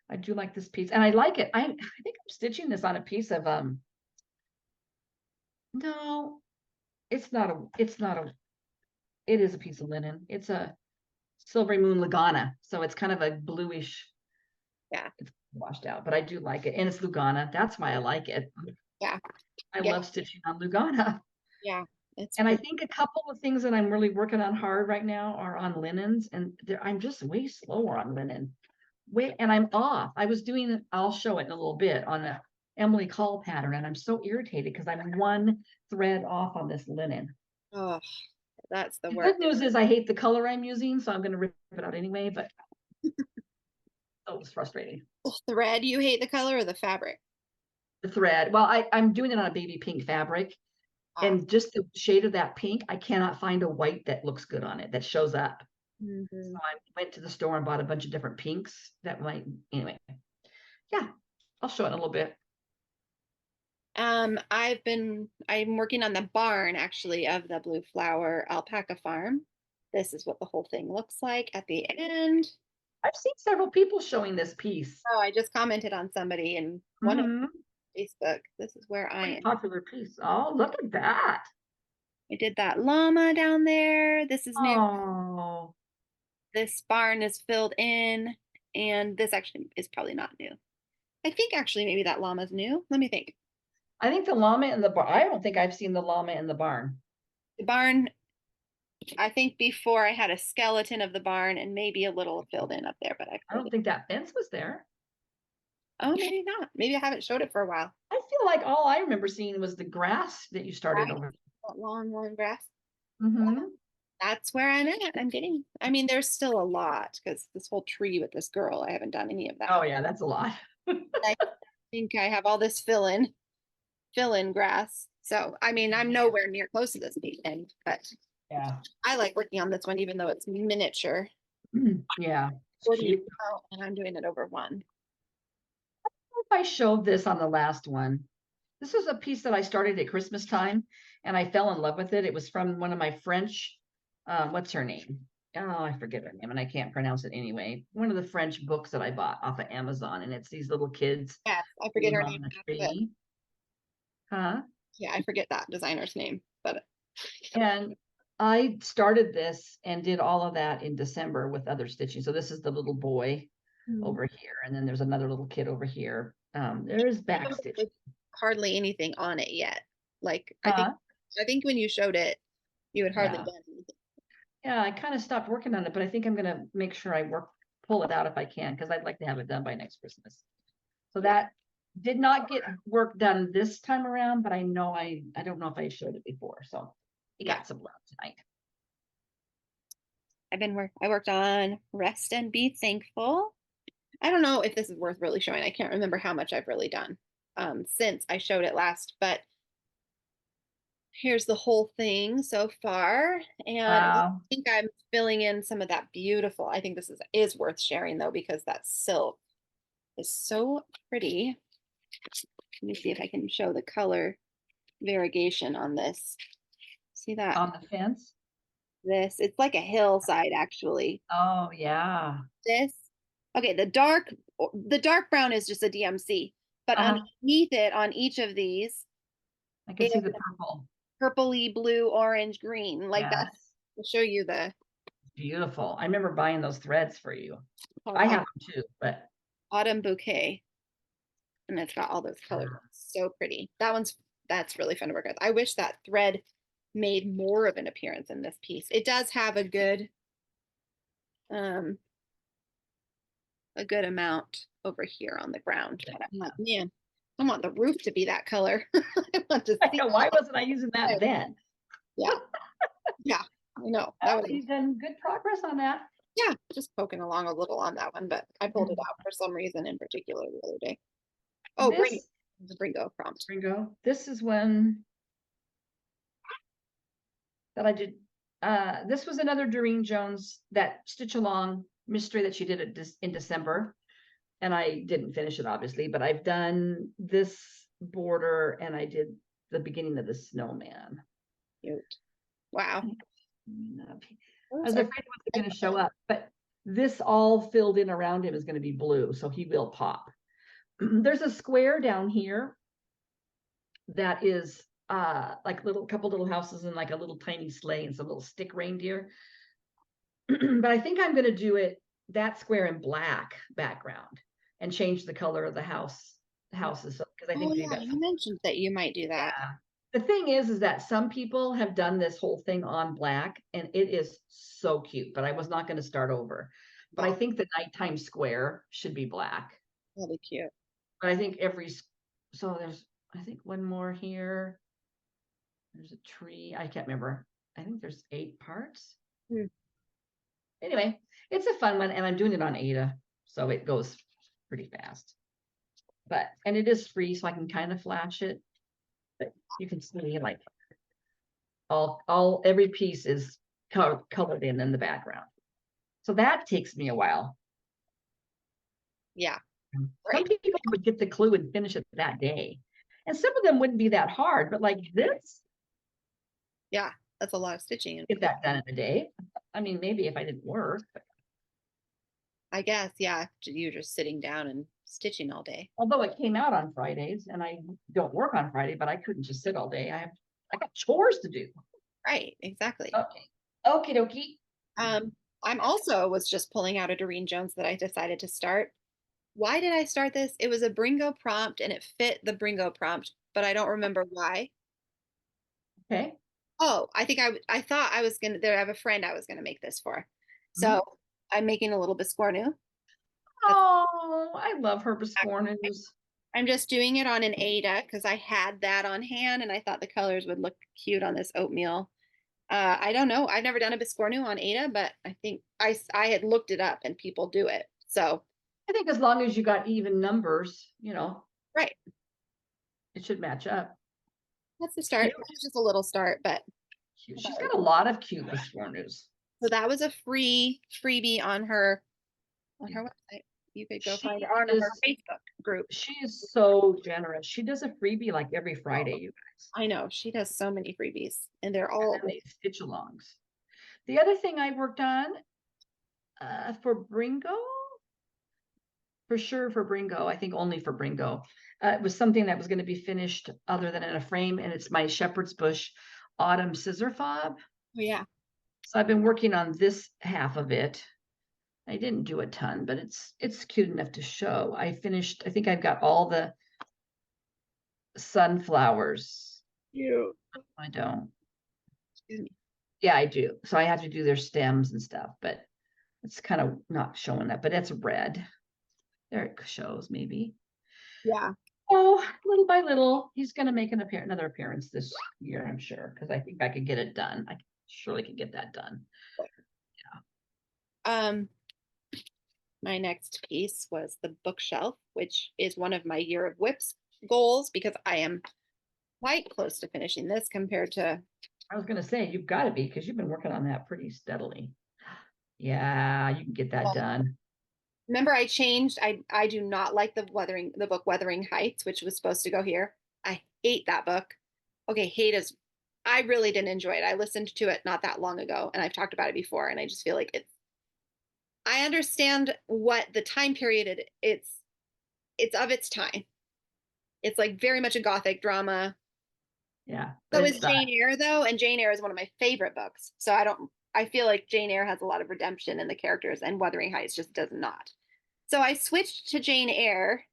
I do like this piece and I like it. I think I'm stitching this on a piece of, no, it's not it is a piece of linen. It's a Silvery Moon Lugana. So it's kind of a bluish.
Yeah.
It's washed out, but I do like it. And it's Lugana. That's why I like it.
Yeah.
I
Yeah.
love stitching on Lugana.
Yeah. It's
And I
pretty-
think a couple of things that I'm really working on hard right now are on linens, and I'm just way slower on linen. And I'm off. I was doing, I'll show it in a little bit on the Emily Call pattern, and I'm so irritated because I'm one thread off on this linen.
oh, that's the
The
worst.
good news is I hate the color I'm using, so I'm going to rip it out anyway, but oh, it's frustrating.
The thread, you hate the color or the fabric?
The thread, well, I'm doing it on a baby pink fabric,
Ah.
and just the shade of that pink, I cannot find a white that looks good on it, that shows up.
Mhm.
So I went to the store and bought a bunch of different pinks that might, anyway. Yeah, I'll show it in a little bit.
I'm working on the barn actually of the Blue Flower Alpaca Farm. This is what the whole thing looks like at the end.
I've seen several people showing this piece.
Oh, I just commented on somebody in one of
Mhm.
Facebook. This is where I
Pretty
am.
popular piece. Oh, look at that.
I did that llama down there. This is new.
Oh,
This barn is filled in, and this actually is probably not new. I think actually maybe that llama's new. Let me think.
I think the llama in the barn. I don't think I've seen the llama in the barn.
The barn, I think before I had a skeleton of the barn and maybe a little filled in up there, but
I don't think that fence was there.
oh, maybe not. Maybe I haven't showed it for a while.
I feel like all I remember seeing was the grass that you started
Right.
over.
That long grass.
Mm-hmm.
That's where I'm at. I mean, there's still a lot because this whole tree with this girl, I haven't done any of that.
Oh yeah, that's a lot.
I think I have all this fill-in grass. So, I mean, I'm nowhere near close to this end, but
Yeah.
I like working on this one, even though it's miniature.
Yeah. It's
40
cute.
out, and I'm doing it over one.
If I showed this on the last one. This was a piece that I started at Christmas time and I fell in love with it. It was from one of my French, what's her name? Oh, I forget her name and I can't pronounce it anyway. One of the French books that I bought off of Amazon, and it's these little kids.
Yes, I forget her
on
name.
the
But
tree. Huh?
yeah, I forget that designer's name, but
And I started this and did all of that in December with other stitching. So this is the little boy over here, and then there's another little kid over here. There's back stitching.
hardly anything on it yet. Like
Huh?
I think when you showed it, you had hardly
Yeah.
done anything.
Yeah, I kind of stopped working on it, but I think I'm gonna make sure I pull it out if I can, because I'd like to have it done by next Christmas. So that did not get work done this time around, but I know I don't know if I showed it before, so you
Yeah.
got some love tonight.
I worked on Rest and Be Thankful. I don't know if this is worth really showing. I can't remember how much I've really done since I showed it last, but here's the whole thing so far. And I
Wow.
think I'm filling in some of that beautiful. I think this is worth sharing though, because that silk is so pretty. Let me see if I can show the color variegation on this. See that?
On the fence?
It's like a hillside actually.
Oh yeah.
This, okay, the dark brown is just a DMC, but underneath it on each of these,
I can see
it's
the purple.
purpley, blue, orange, green, like that.
Yes.
I'll show you the
Beautiful. I remember buying those threads for you. I have them too, but
autumn bouquet, and it's got all those colors. So pretty. That's really fun to work with. I wish that thread made more of an appearance in this piece. It does have a good amount over here on the ground. But I'm like, man, I want the roof to be that color. I want to see.
why wasn't I using that then?
Yeah, yeah, I know.
You've done good progress on that.
Yeah, just poking along a little on that one, but I pulled it out for some reason in particular the other day. Oh, great. The Bringo prompt.
Bringo. This is when that I did. This was another Doreen Jones, that stitch along mystery that she did in December. And I didn't finish it, obviously, but I've done this border and I did the beginning of the snowman.
Cute. Wow.
I was afraid it wasn't going to show up, but this all filled in around him is going to be blue, so he will pop. There's a square down here that is like couple little houses and like a little tiny sleigh and some little stick reindeer. But I think I'm going to do that square in black background and change the color of the houses because I think
Oh
they
yeah,
got
you mentioned that you might do that.
yeah. The thing is that some people have done this whole thing on black and it is so cute, but I was not going to start over. But I think the nighttime square should be black.
That'll be cute.
But I think so there's, I think one more here. There's a tree. I can't remember. I think there's 8 parts. Anyway, it's a fun one and I'm doing it on Ada. So it goes pretty fast. And it is free, so I can kind of flash it. But you can see like every piece is colored in the background. So that takes me a while.
Yeah.
Some people would get the clue and finish it that day. And some of them wouldn't be that hard, but like this.
Yeah, that's a lot of stitching.
Get that done in a day. I mean, maybe if I didn't work.
I guess, yeah, you're just sitting down and stitching all day.
Although it came out on Fridays and I don't work on Friday, but I couldn't just sit all day. I got chores to do.
Right, exactly.
Okay. Okie dokie.
I'm also was just pulling out a Doreen Jones that I decided to start. Why did I start this? It was a Bringo prompt and it fit the Bringo prompt, but I don't remember why.
Okay.
Oh, I think I thought I was gonna I have a friend I was gonna make this for. So I'm making a little biscornu.
Oh, I love her biscornus.
I'm just doing it on an Ada because I had that on hand and I thought the colors would look cute on this oatmeal. I don't know. I've never done a biscornu on Ada, but I think I had looked it up and people do it. So
I think as long as you got even numbers,
right.
It should match up.
That's the start. It's just a little start, but
Cute. She's got a lot of cute biscornus.
So that was a freebie on her website. You could go find it on her Facebook group.
She is so generous. She does a freebie like every Friday, you guys.
I know. She does so many freebies and they're all
stitch alongs. The other thing I worked on for Bringo, for sure for Bringo, I think only for Bringo, it was something that was going to be finished other than in a frame, and it's my Shepherd's Bush Autumn Scissor Fob.
Oh yeah.
So I've been working on this half of it. I didn't do a ton, but it's cute enough to show. I think I've got all the sunflowers.
Cute.
I don't.
Excuse me.
Yeah, I do. So I have to do their stems and stuff, but it's kind of not showing up, but it's red. There it shows maybe.
Yeah.
Oh, little by little, he's going to make another appearance this year, I'm sure, because I think I could get it done. I surely could get that done.
Yeah. My next piece was the bookshelf, which is one of my year of WIPs goals because I am quite close to finishing this compared to.
I was going to say, you've got to be because you've been working on that pretty steadily. Yeah, you can get that done.
Remember, I changed. I do not like the book Wuthering Heights, which was supposed to go here. I hate that book. Okay, I really didn't enjoy it. I listened to it not that long ago, and I've talked about it before, and I just feel like I understand what the time period it's of its time. It's like very much a gothic drama.
Yeah.
So is Jane Eyre though, and Jane Eyre is one of my favorite books. So I feel like Jane Eyre has a lot of redemption in the characters and Wuthering Heights just does not. So I switched to Jane Eyre.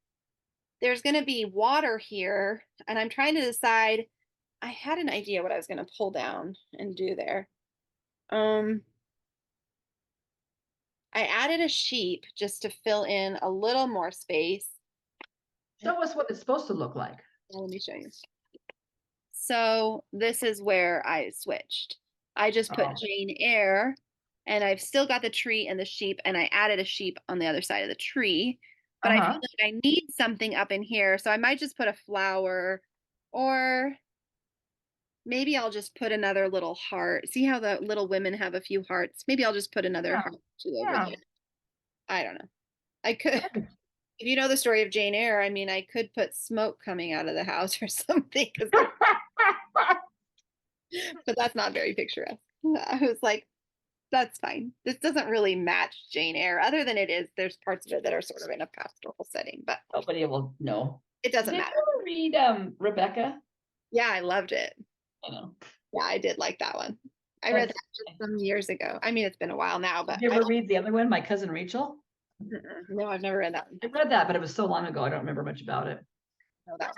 There's going to be water here, and I'm trying to decide. I had an idea what I was going to pull down and do there. I added a sheep just to fill in a little more space.
Show us what it's supposed to look like.
Let me show you. So this is where I switched. I just put Jane Eyre, and I've still got the tree and the sheep, and I added a sheep on the other side of the tree. But I feel like I need something up in here, so I might just put a flower, or maybe I'll just put another little heart. See how the Little Women have a few hearts? Maybe I'll just put another heart over there. I don't know. I could, if you know the story of Jane Eyre, I mean, I could put smoke coming out of the house or something, but that's not very picturesque. I was like, that's fine. This doesn't really match Jane Eyre, other than there's parts of it that are sort of in a pastoral setting, but
Nobody will know.
it doesn't
Did
matter.
you ever read Rebecca?
Yeah, I loved it.
I know.
Yeah, I did like that one. I read
That's-
that just some years ago. I mean, it's been a while now, but
Did you ever read the other one, My Cousin Rachel?
no, I've never read that one.
I read that, but it was so long ago. I don't remember much about it.
No, that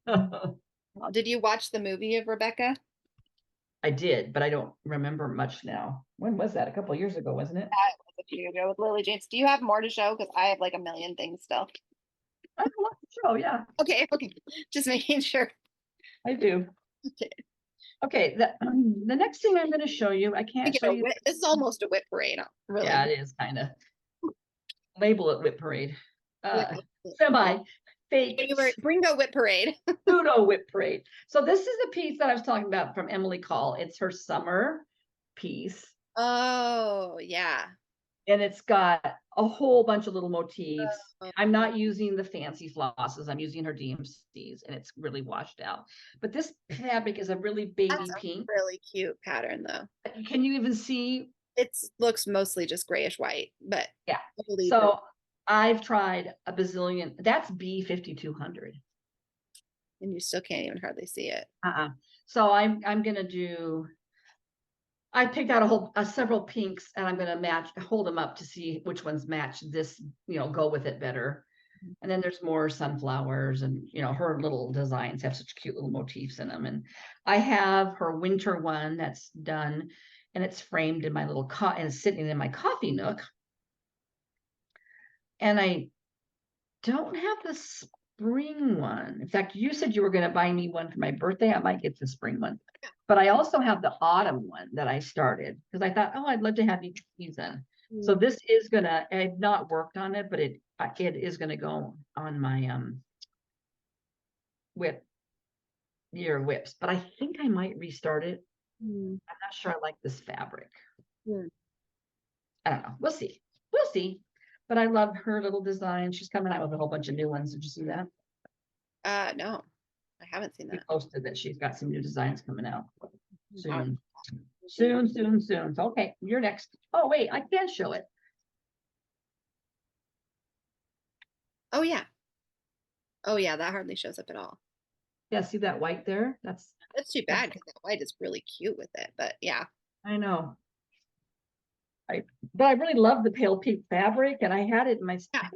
one. Well, did you watch the movie of Rebecca?
I did, but I don't remember much now. When was that? A couple of years ago, wasn't it?
That was a few years ago with Lily James. Do you have more to show? Because I have like a million things still.
I love the show. Yeah,
Okay, just making sure.
I do.
Okay.
Okay, the next thing I'm going to show you, I can't show you.
This is almost a whip parade, really.
Yeah, it is kind of. Label it whip parade.
Yeah.
Semi fake
Bringo whip parade.
pseudo whip parade. So this is a piece that I was talking about from Emily Call. It's her summer piece,
Oh, yeah.
and it's got a whole bunch of little motifs.
Oh.
I'm not using the fancy flosses. I'm using her DMCs, and it's really washed out. But this fabric is a really baby
That's
pink.
a really cute pattern, though.
Can you even see?
It looks mostly just grayish white, but
Yeah.
I believe
So I've tried a bazillion. That's B5200.
and you still can't even hardly see it.
So I'm gonna do. I picked out several pinks, and I'm gonna hold them up to see which ones match this. Go with it better. And then there's more sunflowers, and her little designs have such cute little motifs in them. And I have her winter one that's done, and it's framed in my little and sitting in my coffee nook. And I don't have the spring one. In fact, you said you were going to buy me one for my birthday. I might get the spring one. But I also have the autumn one that I started because I thought, I'd love to have you use in. So this is I've not worked on it, but it is gonna go on my whips. But I think I might restart it. I'm not sure I like this fabric. I don't know. We'll see. We'll see. But I love her little design. She's coming out with a whole bunch of new ones. Did you see that?
No, I haven't seen
She
that.
posted that she's got some new designs coming out soon.
Wow.
Soon. So, okay, you're next. Oh, wait, I can show it.
Oh yeah. That hardly shows up at all.
Yeah, see that white there? That's
too bad because that white is really cute with it. But yeah.
I know. But I really love the pale pink fabric, and I had it in my stash.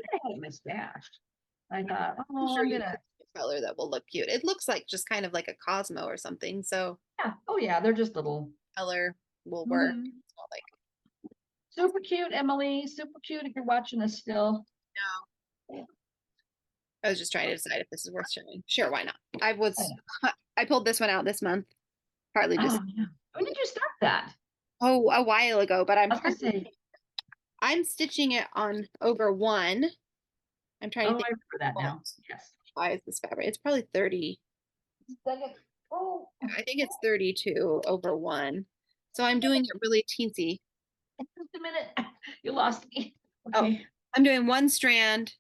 I thought,
I'm gonna a color that will look cute. It looks like just kind of like a Cosmo or something. So
yeah. Oh yeah, they're just little
color will work.
Mhm.
It's not like
Super cute, Emily. Super cute if you're watching us still.
no. I was just trying to decide if this is worth showing. Sure, why not? I pulled this one out this month. Partly just
Yeah. When did you start that?
a while ago, but I'm stitching it on over one. I'm trying to think.
I remember that now. Yes.
Why is this fabric? It's probably 30.
Oh,
I think it's 32 over one. So I'm doing it really teensy.
Just a minute. You lost me.
Oh.
Okay.
I'm doing one strand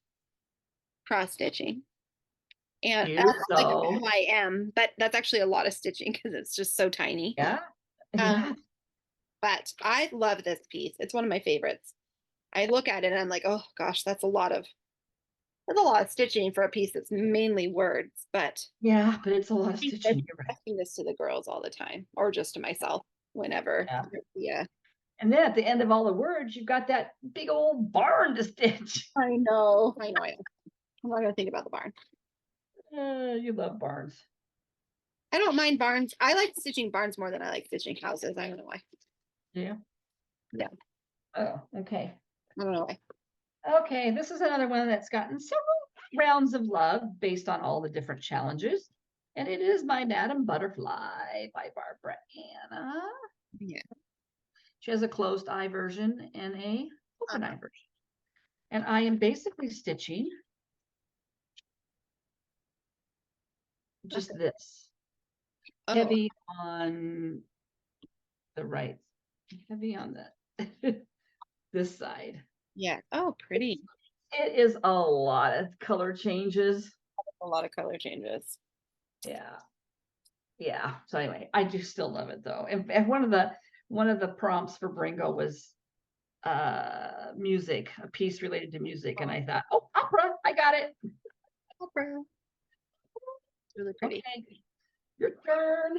cross stitching. And that's like who I am, but that's actually a lot of stitching because it's just so tiny.
Yeah.
But I love this piece. It's one of my favorites. I look at it and I'm like, oh gosh, that's a lot of stitching for a piece that's mainly words. But
yeah, but it's a lot of stitching.
I'm asking this to the girls all the time, or just to myself whenever. Yeah.
And then at the end of all the words, you've got that big old barn to stitch.
I know. I'm not gonna think about the barn.
You love barns.
I don't mind barns. I like stitching barns more than I like stitching houses. I don't know why.
Yeah.
Yeah.
Oh, okay.
I don't know why.
Okay, this is another one that's gotten several rounds of love based on all the different challenges. And it is My Madam Butterfly by Barbara Anna.
Yeah.
She has a closed eye version and a open eye version. And I am basically stitching just this. Heavy on the right, heavy on the this side.
Yeah. Oh, pretty.
It is a lot of color changes.
A lot of color changes.
Yeah. Yeah. So anyway, I do still love it though. And one of the prompts for Bringo was music, a piece related to music. And I thought, oh, opera, I got it.
Opera. Really pretty.
Okay. Your turn.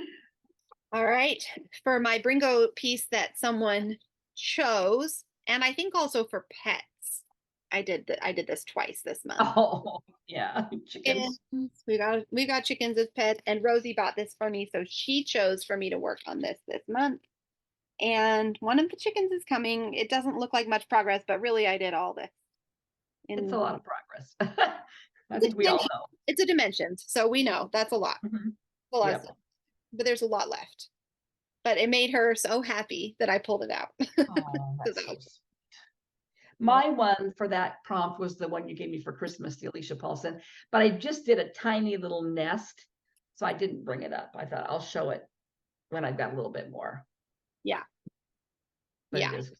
All right. For my Bringo piece that someone chose, and I think also for pets, I did this twice this month.
Oh, yeah. Chickens.
And we got chickens as pets, and Rosie bought this for me, so she chose for me to work on this month. And one of the chickens is coming. It doesn't look like much progress, but really I did all this.
It's a lot of progress. I think we all know.
It's a dimensions, so we know that's a lot.
Mhm.
A lot of
Yep.
stuff. But there's a lot left. But it made her so happy that I pulled it out.
Oh, that's so sweet. My one for that prompt was the one you gave me for Christmas, the Alicia Paulson, but I just did a tiny little nest, so I didn't bring it up. I thought I'll show it when I've got a little bit more.
Yeah.
But
Yeah.
it is.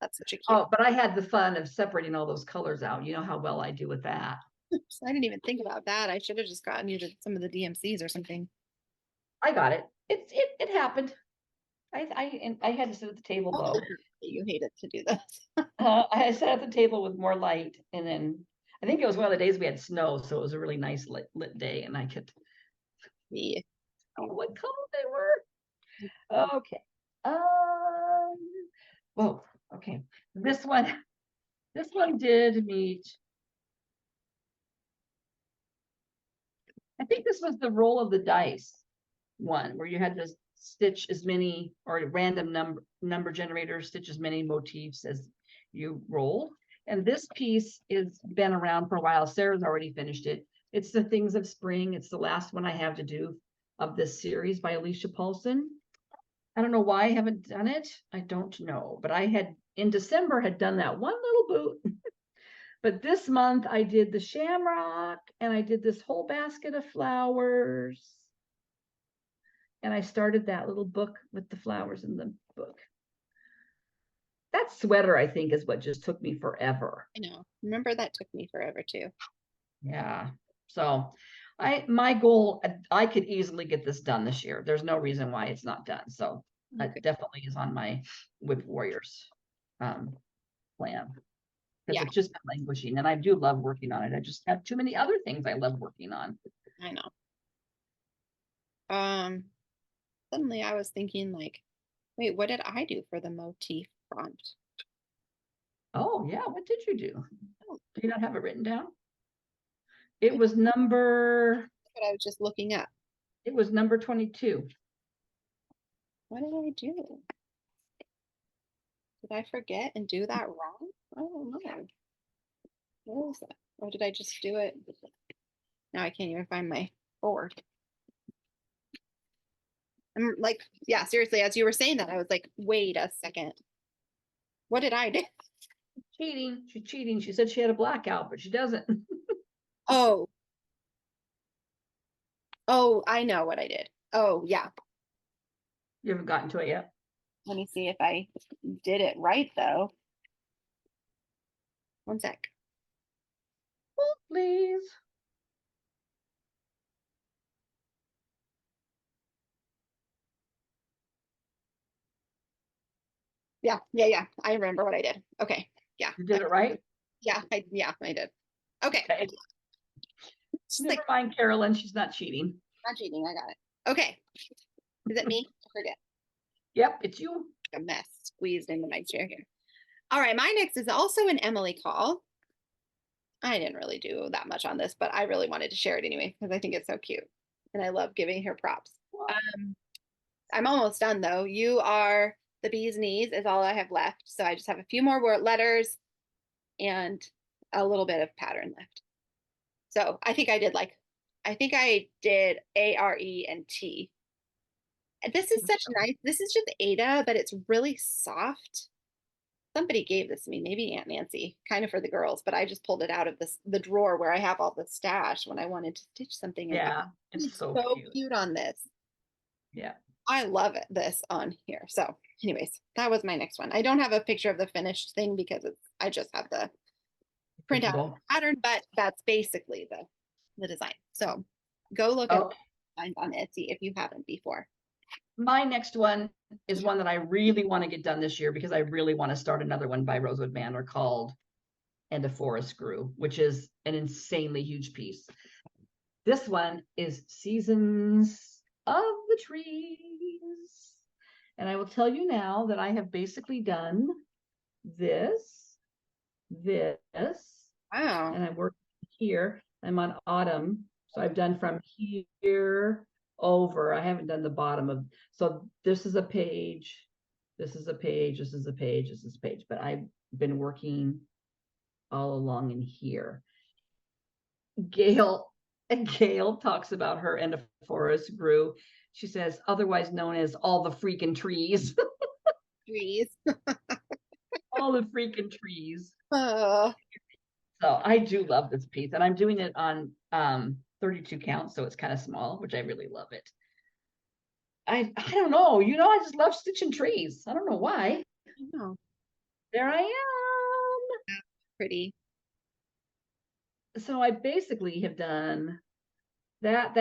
That's such a cute.
Oh, but I had the fun of separating all those colors out. You know how well I do with that.
I didn't even think about that. I should have just gotten you to some of the DMCs or something.
I got it. It happened. I had to sit at the table though.
You hated to do this.
I sat at the table with more light, and then I think it was one of the days we had snow, so it was a really nice lit day, and I could
Yeah.
see what color they were. Okay. Whoa. Okay. This one did meet. I think this was the roll of the dice one, where you had to stitch as many, or a random number generator, stitch as many motifs as you roll. And this piece has been around for a while. Sarah's already finished it. It's the Things of Spring. It's the last one I have to do of this series by Alicia Paulson. I don't know why I haven't done it. I don't know, but I had in December had done that one little boot. But this month I did the shamrock, and I did this whole basket of flowers. And I started that little book with the flowers in the book. That sweater, I think, is what just took me forever.
I know. Remember that took me forever too.
Yeah. So my goal, I could easily get this done this year. There's no reason why it's not done. So
Okay.
it definitely is on my WIP Warriors plan. Because
Yeah.
it's just been languishing, and I do love working on it. I just have too many other things I love working on.
I know. Suddenly I was thinking like, wait, what did I do for the motif prompt?
Oh yeah, what did you do?
Oh.
Do you not have it written down? It was number.
But I was just looking up.
It was number 22.
What did I do? Did I forget and do that wrong? I don't know. What was that? Or did I just do it? Now I can't even find my board. I'm like, yeah, seriously, as you were saying that, I was like, wait a second. What did I do?
Cheating. She's cheating. She said she had a blackout, but she doesn't.
Oh. Oh, I know what I did. Oh, yeah.
You haven't gotten to it yet?
Let me see if I did it right, though. One sec.
Oh, please.
Yeah. I remember what I did. Okay. Yeah.
You did it right?
Yeah, I did. Okay.
Okay. Never mind, Carolyn. She's not cheating.
Not cheating. I got it. Okay. Is it me? I forget.
Yep, it's you.
A mess squeezed into my chair here. All right. My next is also an Emily call. I didn't really do that much on this, but I really wanted to share it anyway because I think it's so cute. And I love giving her props. I'm almost done though. You are the bee's knees is all I have left. So I just have a few more letters and a little bit of pattern left. So I think I did A, R, E, and T. And this is such nice. This is just Ada, but it's really soft. Somebody gave this to me, maybe Aunt Nancy, kind of for the girls, but I just pulled it out of the drawer where I have all the stash when I wanted to stitch something.
Yeah, it's so cute.
cute on this.
Yeah.
I love it, this on here. So anyways, that was my next one. I don't have a picture of the finished thing because I just have the printout
Digital.
pattern, but that's basically the design. So go look at
Oh,
designs on Etsy if you haven't before.
my next one is one that I really want to get done this year because I really want to start another one by Rosewood Manor called And a Forest Grew, which is an insanely huge piece. This one is Seasons of the Trees. And I will tell you now that I have basically done this,
Wow.
and I'm working here. I'm on autumn. So I've done from here over. I haven't done the bottom of, so this is a page, this is a page, this is a page, this is a page, but I've been working all along in here. Gail talks about her And a Forest Grew. She says, otherwise known as all the freaking trees.
Trees.
All the freaking trees.
Oh,
So I do love this piece, and I'm doing it on 32 counts, so it's kind of small, which I really love it. I don't know, I just love stitching trees. I don't know why.
I know.
There I am.
Pretty.
So I basically have done that,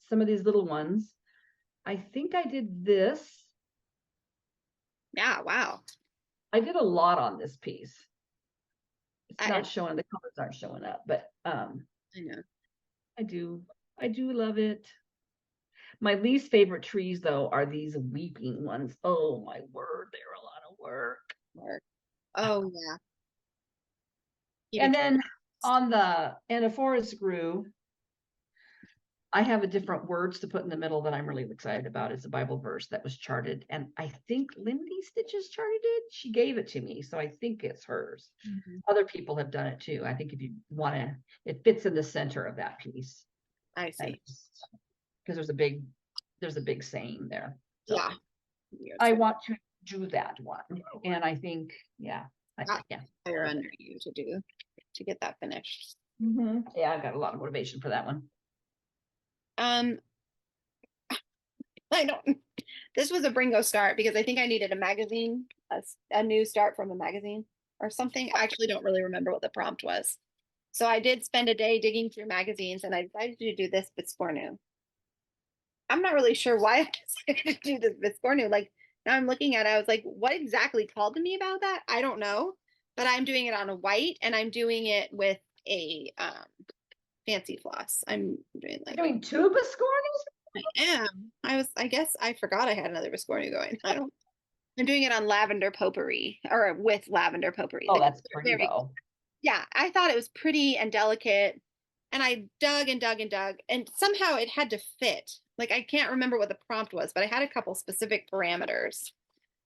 some of these little ones. I think I did this.
Yeah, wow.
I did a lot on this piece. It's
I-
not showing, the colors aren't showing up, but
I know.
I do love it. My least favorite trees though are these weeping ones. Oh my word, they're a lot of work.
Oh yeah.
And then on the And a Forest Grew, I have a different words to put in the middle that I'm really excited about. It's a Bible verse that was charted, and I think Lindy Stitches charted it. She gave it to me, so I think it's hers. Other people have done it too. I think if you want to, it fits in the center of that piece.
I see.
Because there's a big saying there. So
Yeah.
I want to do that one, and I think, yeah.
Fire under you to get that finished.
Yeah, I've got a lot of motivation for that one.
I don't. This was a Bringo start because I think I needed a magazine, a new start from a magazine or something. I actually don't really remember what the prompt was. So I did spend a day digging through magazines, and I decided to do this Biscornu. I'm not really sure why I decided to do this Biscornu. Like now I'm looking at it, I was like, what exactly called to me about that? I don't know. But I'm doing it on a white, and I'm doing it with a fancy floss. I'm doing like
Doing two Biscornus?
I am. I guess I forgot I had another Biscornu going. I'm doing it on lavender potpourri or with lavender potpourri.
Oh, that's pretty though.
Yeah, I thought it was pretty and delicate. And I dug and dug and dug, and somehow it had to fit. Like I can't remember what the prompt was, but I had a couple specific parameters.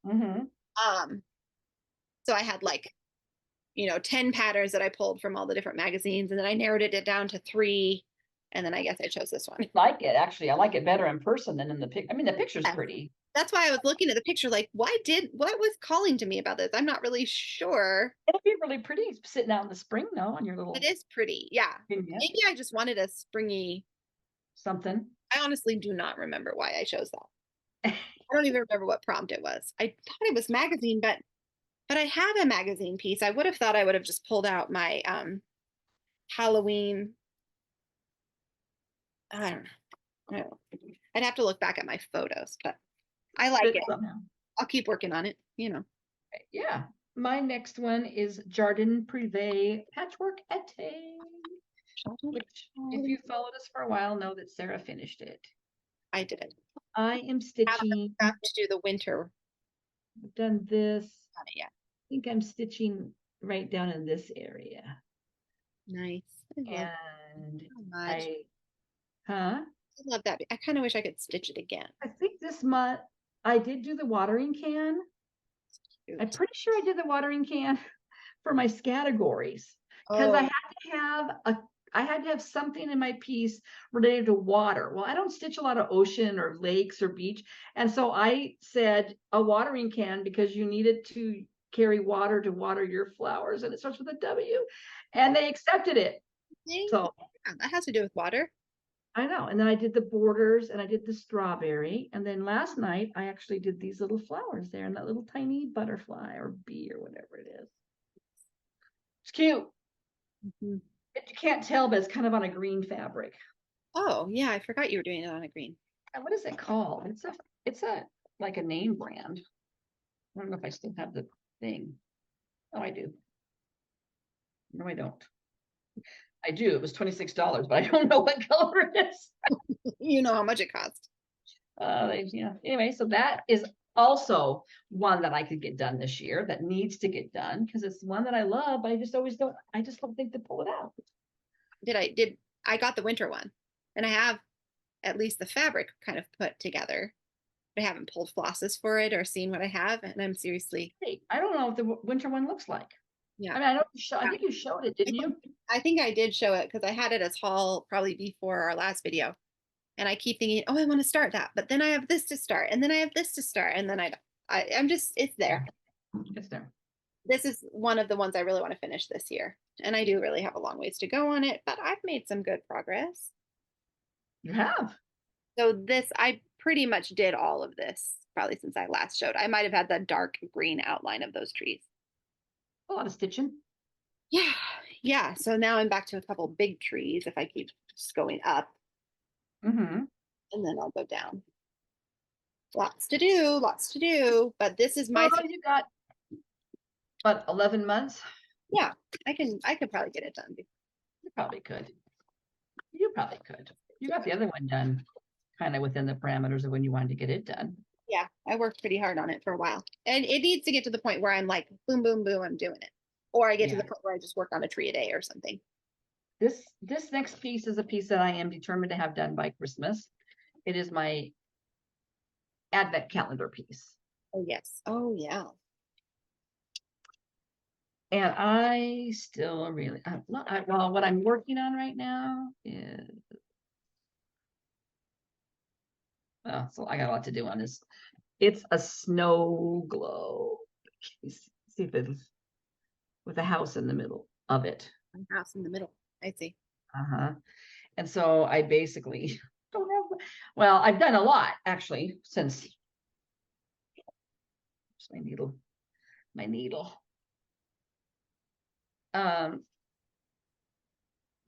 So I had 10 patterns that I pulled from all the different magazines, and then I narrowed it down to 3. And then I guess I chose this one.
I like it, actually. I like it better in person than in the pic. I mean, the picture's pretty.
That's why I was looking at the picture like, what was calling to me about this? I'm not really sure.
It'll be really pretty sitting out in the spring though on your little.
It is pretty. Yeah.
Vignette.
Maybe I just wanted a springy
Something.
I honestly do not remember why I chose that. I don't even remember what prompt it was. I thought it was magazine, but I have a magazine piece. I would have thought I would have just pulled out my Halloween. I don't know. I'd have to look back at my photos, but I like it.
Somehow.
I'll keep working on it,
Yeah. My next one is Jardin Privé Patchwork Ete, which if you followed us for a while know that Sarah finished it.
I did it.
I am stitching.
I have to do the winter.
I've done this.
Yeah.
I think I'm stitching right down in this area.
Nice.
And
I love that. I kind of wish I could stitch it again.
I think this month I did do the watering can. I'm pretty sure I did the watering can for my categories because I had to have something in my piece related to water. Well, I don't stitch a lot of ocean or lakes or beach. And so I said a watering can because you needed to carry water to water your flowers. And it starts with a W. And they accepted it. So
that has to do with water.
I know. And then I did the borders and I did the strawberry. And then last night I actually did these little flowers there and that little tiny butterfly or bee or whatever it is. It's cute.
Mhm.
You can't tell, but it's kind of on a green fabric.
Oh, yeah, I forgot you were doing it on a green.
And what is it called? It's a like a name brand. I don't know if I still have the thing. Oh, I do. No, I don't. I do. It was $26, but I don't know what color it is.
You know how much it cost.
Yeah. Anyway, so that is also one that I could get done this year that needs to get done because it's one that I love, but I just don't think to pull it out.
I got the winter one and I have at least the fabric kind of put together. I haven't pulled flosses for it or seen what I have, and I'm seriously.
Hey, I don't know what the winter one looks like.
Yeah.
I mean, I think you showed it, didn't you?
I think I did show it because I had it as haul probably before our last video. And I keep thinking, oh, I want to start that, but then I have this to start, and then I have this to start, and then I'm just, it's there.
It's there.
This is one of the ones I really want to finish this year. And I do really have a long ways to go on it, but I've made some good progress.
You have.
So I pretty much did all of this probably since I last showed. I might have had the dark green outline of those trees.
A lot of stitching.
Yeah. Yeah. So now I'm back to a couple big trees if I keep just going up.
Mm-hmm.
And then I'll go down. Lots to do. But this is my.
Oh, you got what, 11 months?
Yeah, I could probably get it done.
You probably could. You probably could. You got the other one done kind of within the parameters of when you wanted to get it done.
Yeah, I worked pretty hard on it for a while. And it needs to get to the point where I'm like, boom, boom, boom, I'm doing it. Or I get to the point where I just work on a tree a day or something.
This next piece is a piece that I am determined to have done by Christmas. It is my Advent calendar piece.
Oh, yes. Oh, yeah.
And I still really, well, what I'm working on right now is, well, so I got a lot to do on this. It's a snow globe. See if it's with a house in the middle of it.
A house in the middle. I see.
Uh-huh. And so I basically don't have, well, I've done a lot actually since my needle.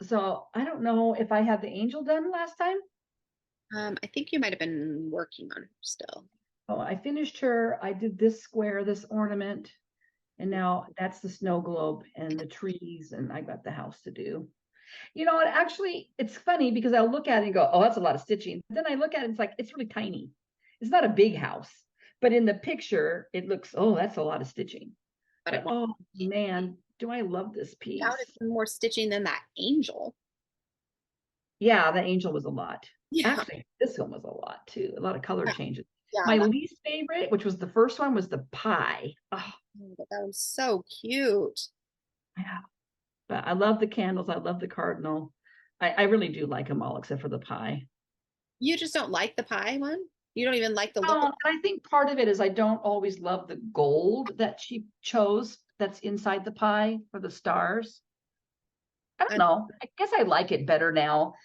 So I don't know if I had the angel done last time.
I think you might have been working on her still.
Oh, I finished her. I did this square, this ornament, and now that's the snow globe and the trees, and I got the house to do. You know, it's funny because I'll look at it and go, oh, that's a lot of stitching. But then I look at it, it's like, it's really tiny. It's not a big house, but in the picture, it looks, oh, that's a lot of stitching. But oh man, do I love this piece.
That was more stitching than that angel.
Yeah, the angel was a lot.
Yeah.
Actually, this one was a lot too. A lot of color changes.
Yeah,
My least favorite, which was the first one, was the pie. Oh,
but that was so cute.
yeah. But I love the candles. I love the cardinal. I really do like them all except for the pie.
You just don't like the pie one? You don't even like the look.
And I think part of it is I don't always love the gold that she chose that's inside the pie for the stars. I don't know. I guess I like it better now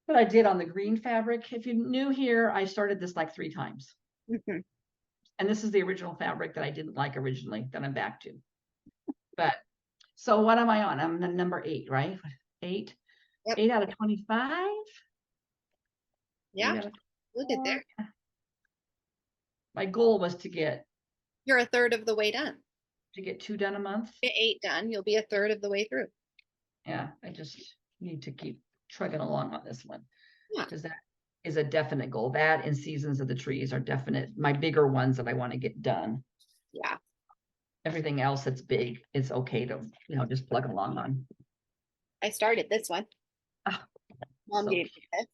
than I did on the green fabric. If you're new here, I started this like 3 times.
Mm-hmm.
And this is the original fabric that I didn't like originally that I'm back to. But so what am I on? I'm the number 8, right? 8. Yep. 8 out of 25.
Yeah. Look at there.
My goal was to get.
You're a third of the way done.
To get 2 done a month.
Get 8 done. You'll be a third of the way through.
Yeah, I just need to keep trugging along on this one.
Yeah.
Because that is a definite goal. That and seasons of the trees are definite. My bigger ones that I want to get done.
Yeah.
Everything else that's big is okay to, just plug along on.
I started this one.
Oh,
Mom gave me this.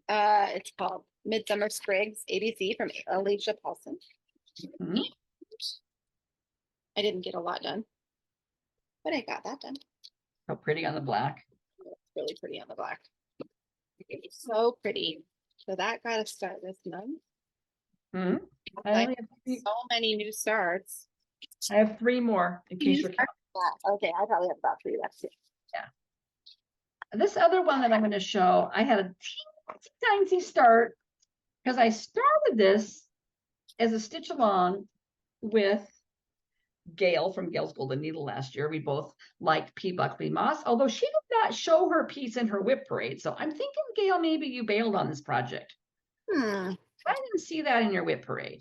It's called Midsummer Sprigs ABC from Alicia Paulson.
Mm-hmm.
I didn't get a lot done, but I got that done.
So pretty on the black.
It's really pretty on the black. It's so pretty. So that got to start this month.
Mm-hmm.
So many new starts.
I have 3 more in case you're counting.
Okay, I probably have about 3 left too.
Yeah. This other one that I'm going to show, I had a Tiny start, because I started this as a stitch along with Gail from Gail's Golden Needle last year. We both liked P. Buckley Moss, although she did not show her piece in her WIP parade. So I'm thinking, Gail, maybe you bailed on this project. I didn't see that in your WIP parade.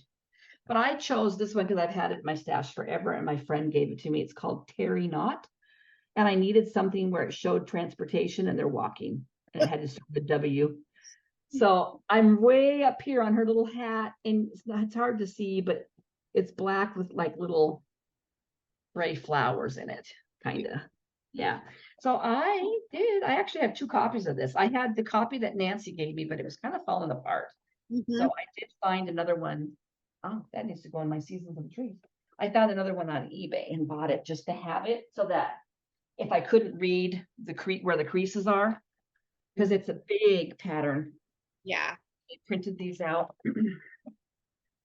But I chose this one because I've had it in my stash forever, and my friend gave it to me. It's called Terry Knot. And I needed something where it showed transportation and they're walking. And it had to start with W. So I'm way up here on her little hat, and it's hard to see, but it's black with like little gray flowers in it, kind of. Yeah. So I actually have 2 copies of this. I had the copy that Nancy gave me, but it was kind of falling apart. So I did find another one. Oh, that needs to go in my Seasons of the Trees. I found another one on eBay and bought it just to have it, so that if I couldn't read where the creases are, because it's a big pattern.
Yeah.
I printed these out.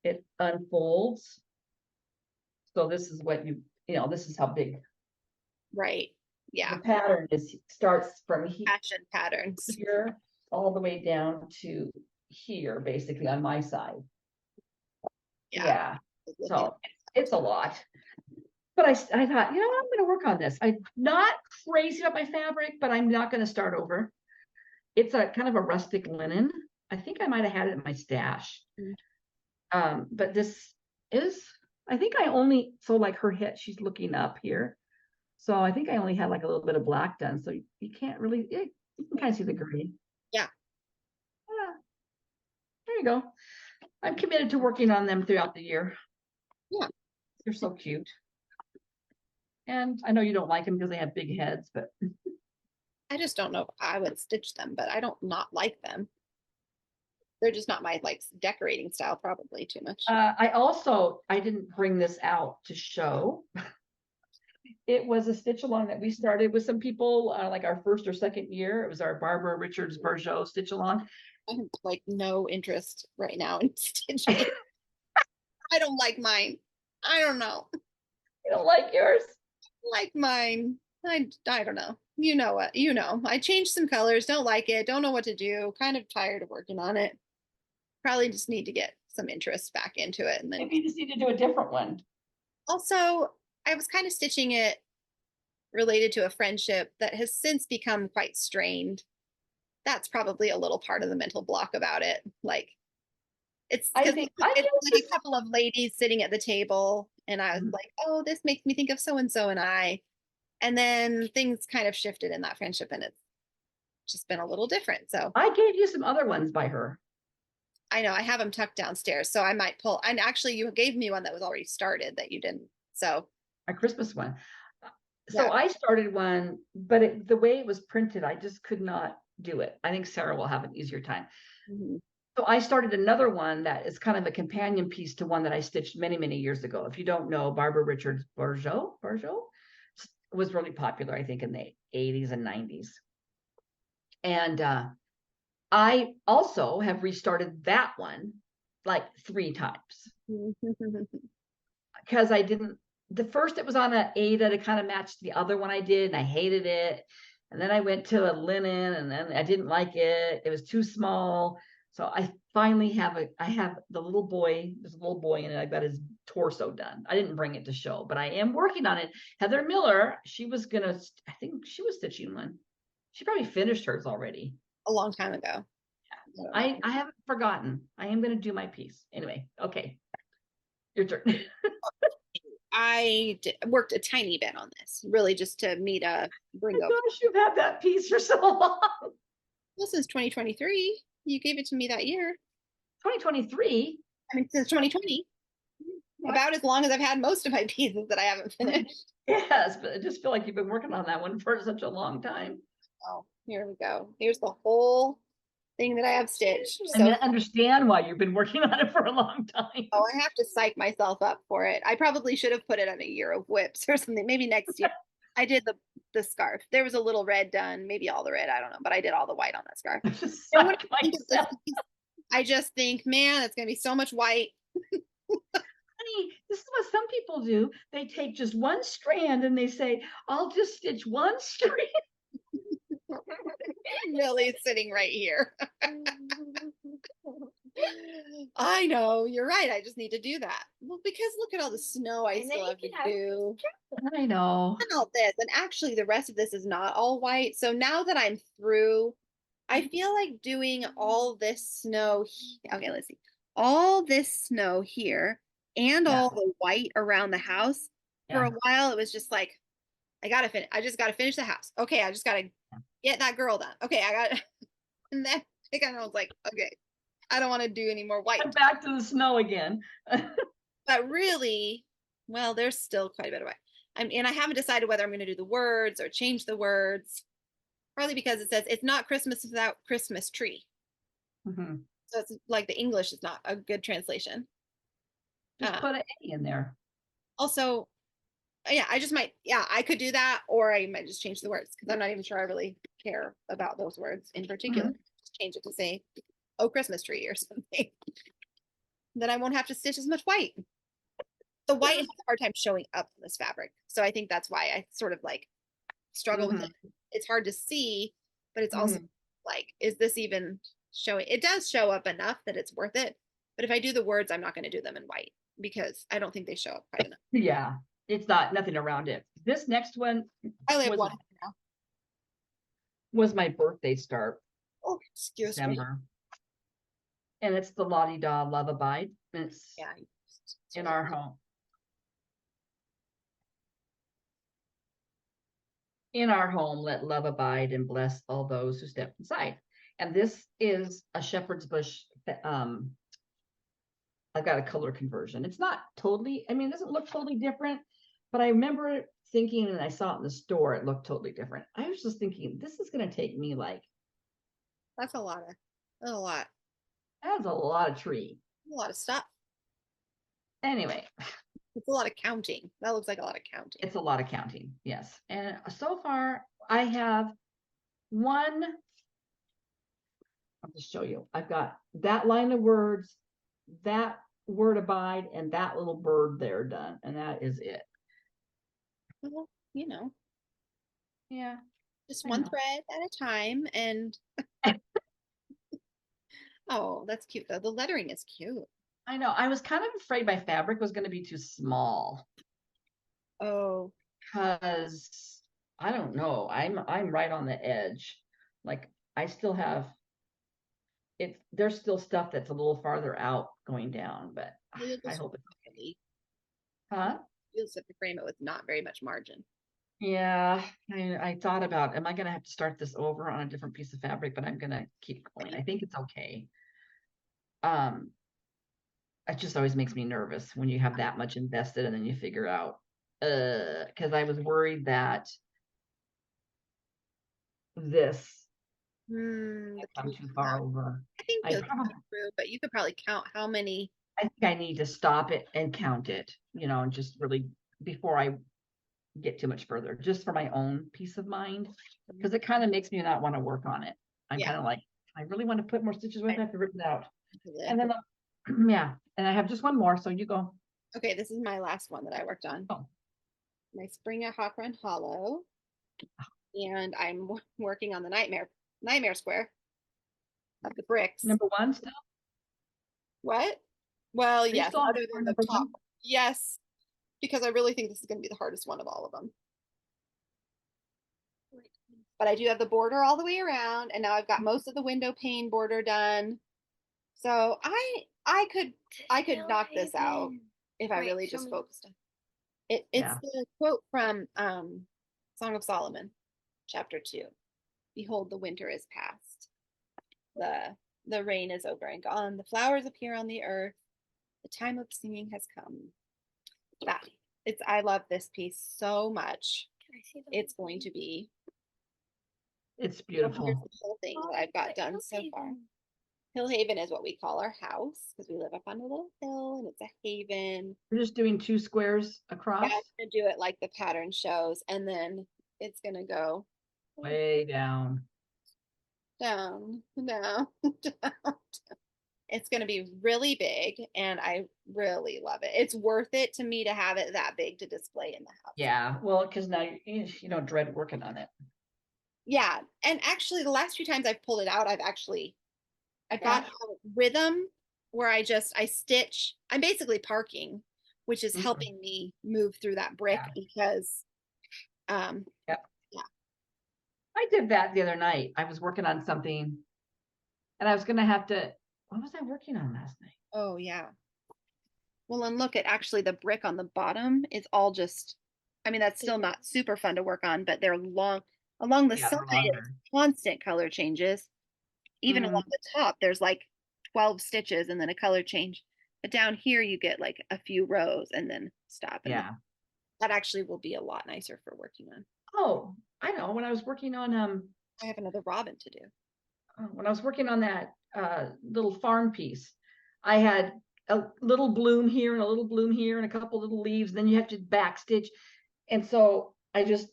It unfolds. So this is what this is how big
Right. Yeah.
the pattern starts from
Fashion patterns.
here all the way down to here, basically on my side. Yeah. So it's a lot. But I thought, I'm going to work on this. I'm not crazy about my fabric, but I'm not going to start over. It's a kind of a rustic linen. I think I might have had it in my stash. But this is, I think I only, so like her head, she's looking up here. So I think I only had like a little bit of black done. So you can't really, you can kind of see the green.
Yeah.
There you go. I'm committed to working on them throughout the year.
Yeah.
They're so cute. And I know you don't like them because they have big heads, but
I just don't know if I would stitch them, but I don't not like them. They're just not my like decorating style, probably too much.
I didn't bring this out to show. It was a stitch along that we started with some people like our first or second year. It was our Barbara Richards Bergeau stitch along.
I have like no interest right now in stitching. I don't like mine. I don't know.
You don't like yours?
Like mine. I don't know. You know what? I changed some colors. Don't like it. Don't know what to do. Kind of tired of working on it. Probably just need to get some interest back into it. And then
Maybe you just need to do a different one.
also, I was kind of stitching it related to a friendship that has since become quite strained. That's probably a little part of the mental block about it. Like it's
I
like
think
a couple of ladies sitting at the table, and I was like, oh, this makes me think of so and so and I. And then things kind of shifted in that friendship, and it's just been a little different. So
I gave you some other ones by her.
I know I have them tucked downstairs, so I might pull. And actually, you gave me one that was already started that you didn't. So
A Christmas one. So
Yeah.
I started one, but the way it was printed, I just could not do it. I think Sarah will have an easier time. So I started another one that is kind of a companion piece to one that I stitched many, many years ago. If you don't know, Barbara Richards Bergeau was really popular, I think, in the 80s and 90s. And I also have restarted that one like 3 times because the first it was on an Aida to kind of match the other one I did, and I hated it. And then I went to a linen, and then I didn't like it. It was too small. So I finally have the little boy, there's a little boy in it. I got his torso done. I didn't bring it to show, but I am working on it. Heather Miller, I think she was stitching one. She probably finished hers already.
A long time ago.
I haven't forgotten. I am going to do my piece. Anyway, okay. Your turn.
I worked a tiny bit on this, really just to meet a bring
Oh my
up.
gosh, you've had that piece for so long.
Well, since 2023, you gave it to me that year.
2023.
I mean, since 2020, about as long as I've had most of my pieces that I haven't finished.
Yes, but I just feel like you've been working on that one for such a long time.
Oh, here we go. Here's the whole thing that I have stitched.
I
So,
understand why you've been working on it for a long time.
oh, I have to psych myself up for it. I probably should have put it on a year of whips or something. Maybe next year. I did the scarf. There was a little red done, maybe all the red. I don't know, but I did all the white on that scarf.
Just
And when
suck
I think of this
myself.
piece, I just think, man, it's going to be so much white.
Honey, this is what some people do. They take just one strand and they say, I'll just stitch one strand.
Millie's sitting right here. I know, you're right. I just need to do that. Well, because look at all the snow I
And then
still
you
have to
can have
do.
I know.
And all this, and actually the rest of this is not all white. So now that I'm through, I feel like doing all this snow. Okay, let's see. All this snow here and
Yeah.
all the white around the house. For a
Yeah.
while, it was just like, I gotta finish. I just gotta finish the house. Okay, I just gotta get that girl done. Okay, I got. And then I kind of was like, okay, I don't want to do any more white.
I'm back to the snow again.
But really, well, there's still quite a bit of white. And I haven't decided whether I'm going to do the words or change the words. Partly because it says it's not Christmas without Christmas tree.
Mhm.
So it's like the English is not a good translation.
Just put an A in there.
Also, yeah, I just might, yeah, I could do that, or I might just change the words because I'm not even sure I really care about those words in particular. Just change it to say, oh, Christmas tree or something. Then I won't have to stitch as much white. The white has a hard time showing up in this fabric. So I think that's why I sort of like struggle with it. It's hard to see, but it's also like, is this even showing? It does show up enough that it's worth it. But if I do the words, I'm not going to do them in white because I don't think they show up quite enough.
Yeah, it's not nothing around it. This next one
I only have
was,
one now.
was my birthday start,
Oh, excuse me.
December. And it's the Lottie Da Love Abide. And it's
Yeah.
in our home. In our home, let love abide and bless all those who step inside. And this is a shepherd's bush. I've got a color conversion. It's not totally, I mean, it doesn't look totally different, but I remember thinking, and I saw it in the store, it looked totally different. I was just thinking, this is going to take me like,
That's a lot. That's a lot
of tree.
A lot of stuff.
Anyway,
It's a lot of counting. That looks like a lot of counting.
it's a lot of counting. Yes. And so far I have one. I'll just show you. I've got that line of words, that word abide, and that little bird there done. And that is it.
Well, you know,
Yeah.
just
I
one
know.
thread at a time. And oh, that's cute though. The lettering is cute.
I know. I was kind of afraid my fabric was going to be too small
Oh,
because I don't know. I'm right on the edge. Like I still have it. There's still stuff that's a little farther out going down, but
you'll
I
just
hope it's
really,
huh?
you'll just have to frame it with not very much margin.
Yeah, I thought about, am I going to have to start this over on a different piece of fabric, but I'm going to keep going. I think it's okay. It just always makes me nervous when you have that much invested and then you figure out, because I was worried that this
The
had come too
cute
far
flowers.
over.
I think
I
you'll
probably,
get through, but you could probably count how many.
I think I need to stop it and count it, and just really before I get too much further, just for my own peace of mind, because it kind of makes me not want to work on it. I'm
Yeah.
kind of like, I really want to put more stitches with it, I have to rip it out.
Yeah.
And then, yeah, and I have just one more, so you go.
Okay, this is my last one that I worked on.
Oh.
My Spring at Hawk Run Hollow. And I'm working on the nightmare square of the bricks.
Number one still?
What? Well,
you
yes,
still on
other than the
number
top.
one?
Yes, because I really think this is going to be the hardest one of all of them. But I do have the border all the way around, and now I've got most of the window pane border done. So I could knock this out if I
Wait,
really
show
just
me.
focused on it. It's the quote from Song of Solomon, chapter 2. Behold, the winter is past. The rain is over and gone. The flowers appear on the earth. The time of singing has come. I love this piece so much.
Can I see the
It's going to be.
It's
Here's
beautiful.
the whole thing that I've got done so far. Hill Haven is what we call our house because we live up on a little hill and it's a haven.
We're just doing 2 squares across.
Yeah, I'm gonna do it like the pattern shows, and then it's gonna go
way down.
down. It's gonna be really big, and I really love it. It's worth it to me to have it that big to display in the house.
Yeah, well, because now you don't dread working on it.
Yeah, and actually the last few times I've pulled it out, I've got a rhythm where I stitch. I'm basically parking, which is
Mhm.
helping me move through that brick
Yeah.
because
I did that the other night. I was working on something and I was gonna have to, what was I working on last night?
oh yeah. Well, and look at actually the brick on the bottom is all just, I mean, that's still not super fun to work on, but they're long along the
Yeah,
side,
they're
it's
longer.
constant color changes. Even
Mhm.
along the top, there's like 12 stitches and then a color change. But down here, you get like a few rows and then stop. And
Yeah.
that actually will be a lot nicer for working on.
Oh, I know. When I was working on
I have another robin to do.
that little farm piece, I had a little bloom here and a little bloom here and a couple little leaves. Then you have to backstitch, and so I just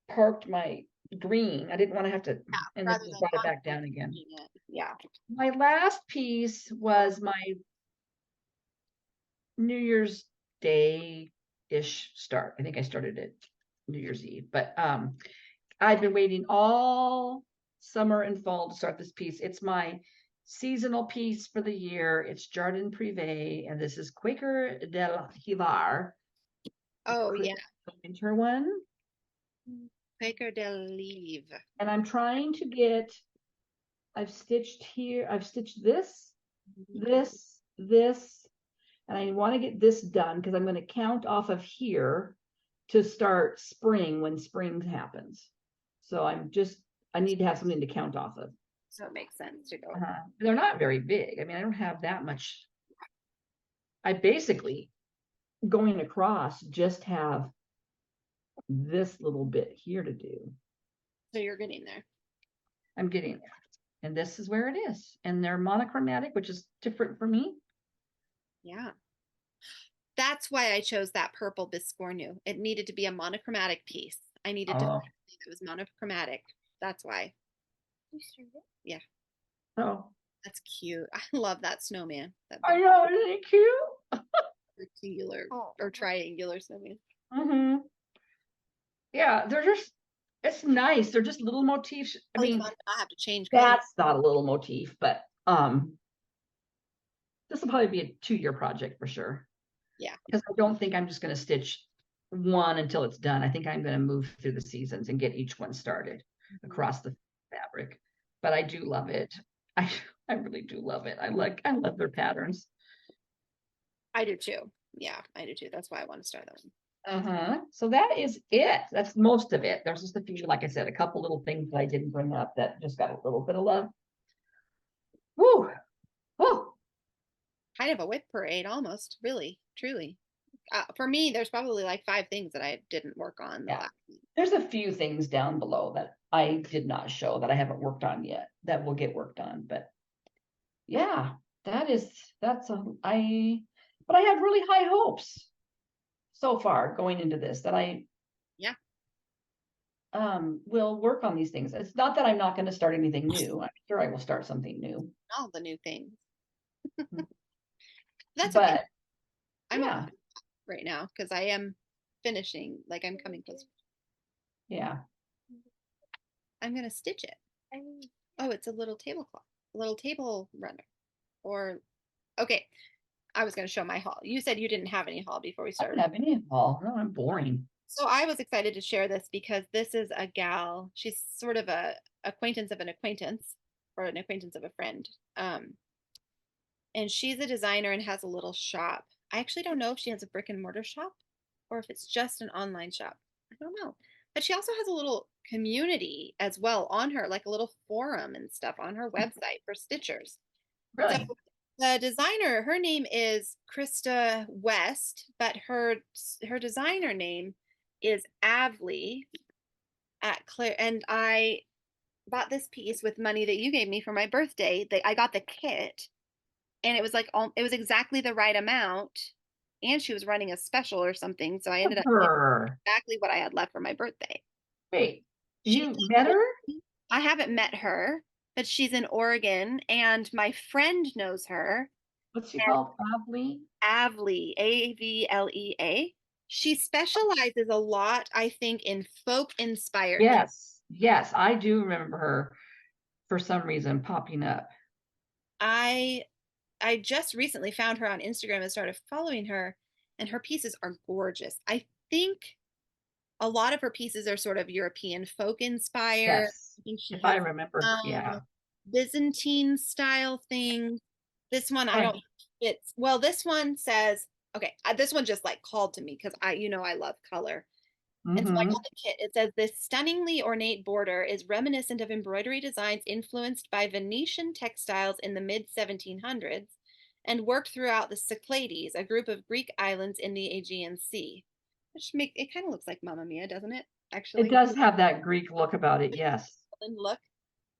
parked my green. I didn't want to have to, and then
Rather
just
than
brought it back down again.
it. Yeah.
My last piece was my New Year's Day-ish start. I think I started it New Year's Eve, but I've been waiting all summer and fall to start this piece. It's my seasonal piece for the year. It's Jardin Privé, and this is Quaker del Hilar.
Oh, yeah.
The winter one.
Quaker del Leave.
And I'm trying to get, I've stitched here, I've stitched this, this, and I want to get this done because I'm going to count off of here to start spring when spring happens. So I need to have something to count off of.
So it makes sense to go.
They're not very big. I mean, I don't have that much. I basically, going across, just have this little bit here to do.
So you're getting there.
I'm getting there. And this is where it is. And they're monochromatic, which is different for me.
Yeah. That's why I chose that purple Biscornu. It needed to be a monochromatic piece. I needed to find something that was monochromatic. That's why. Yeah.
Oh,
That's cute. I love that snowman. That
I know, isn't it cute?
rectangular or triangular snowman.
Mm-hmm. Yeah, it's nice. They're just little motifs. I mean,
I have to change colors.
that's not a little motif, but this will probably be a 2-year project for sure.
Yeah.
Because I don't think I'm just going to stitch one until it's done. I think I'm going to move through the seasons and get each one started across the fabric. But I do love it. I really do love it. I love their patterns.
I do too. Yeah, I do too. That's why I want to start that one.
So that is it. That's most of it. There's just a few, like I said, a couple little things that I didn't bring up that just got a little bit of love. Woo! Woo!
Kind of a whip parade almost, really, truly. For me, there's probably like 5 things that I didn't work on the last week.
There's a few things down below that I did not show that I haven't worked on yet that will get worked on. But yeah, but I have really high hopes so far going into this that I will work on these things. It's not that I'm not going to start anything new. I'm sure I will start something new.
All the new things. That's
but
okay. I'm okay right now because I am finishing, like I'm coming close.
Yeah.
I'm gonna stitch it. Oh, it's a little tablecloth, a little table runner. Or okay, I was gonna show my haul. You said you didn't have any haul before we
I
started.
don't have any haul. No, I'm boring.
So I was excited to share this because this is a gal. She's sort of a acquaintance of an acquaintance or an acquaintance of a friend. And she's a designer and has a little shop. I actually don't know if she has a brick and mortar shop or if it's just an online shop. I don't know. But she also has a little community as well on her, like a little forum and stuff on her website for stitchers.
Really?
So the designer, her name is Krista West, but her designer name is Avley at Claire. And I bought this piece with money that you gave me for my birthday. I got the kit. And it was like it was exactly the right amount, and she was running a special or something, so I ended up getting exactly what I had left for my birthday.
Wait, you met her?
I haven't met her, but she's in Oregon, and my friend knows her.
What's she called? Avley?
Avley, Avlea. She specializes a lot, I think, in folk inspired.
Yes. Yes, I do remember her for some reason popping up.
I just recently found her on Instagram and started following her, and her pieces are gorgeous. I think a lot of her pieces are sort of European folk inspired.
Yes,
I think she
if
has
I remember. Yeah.
Byzantine style things. This one I
Right.
don't it's well, this one says, okay, this one just like called to me because I love color. And so I
Mm-hmm.
got the kit. It says this stunningly ornate border is reminiscent of embroidery designs influenced by Venetian textiles in the mid 1700s and worked throughout the Cyclades, a group of Greek islands in the Aegean Sea. Which make it kind of looks like Mamma Mia, doesn't it?
It
Actually,
does have that Greek look about it. Yes.
look.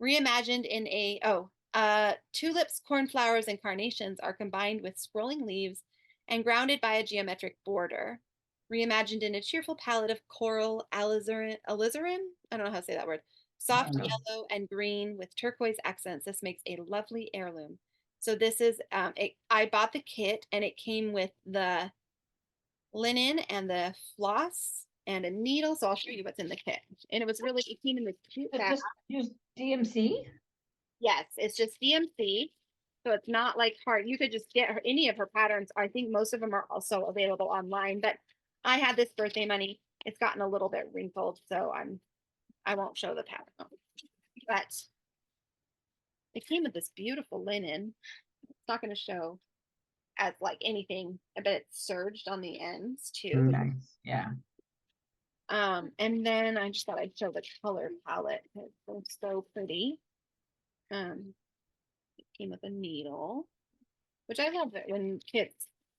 Reimagined in a tulips, cornflowers, and carnations are combined with scrolling leaves and grounded by a geometric border. Reimagined in a cheerful palette of coral, alizarin, I don't know how to say that word,
I
soft
don't know.
yellow and green with turquoise accents. This makes a lovely heirloom. So this is I bought the kit and it came with the linen and the floss and a needle. So I'll show you what's in the kit. And it came in this cute bag.
Just use DMC.
Yes, it's just DMC. So it's not like hard. You could just get any of her patterns. I think most of them are also available online, but I had this birthday money. It's gotten a little bit wrinkled, so I won't show the pattern. But it came with this beautiful linen. It's not going to show as like anything, but it's serged on the ends too.
Nice. Yeah.
And then I just thought I'd show the color palette. It's so pretty. It came with a needle, which I love it when kids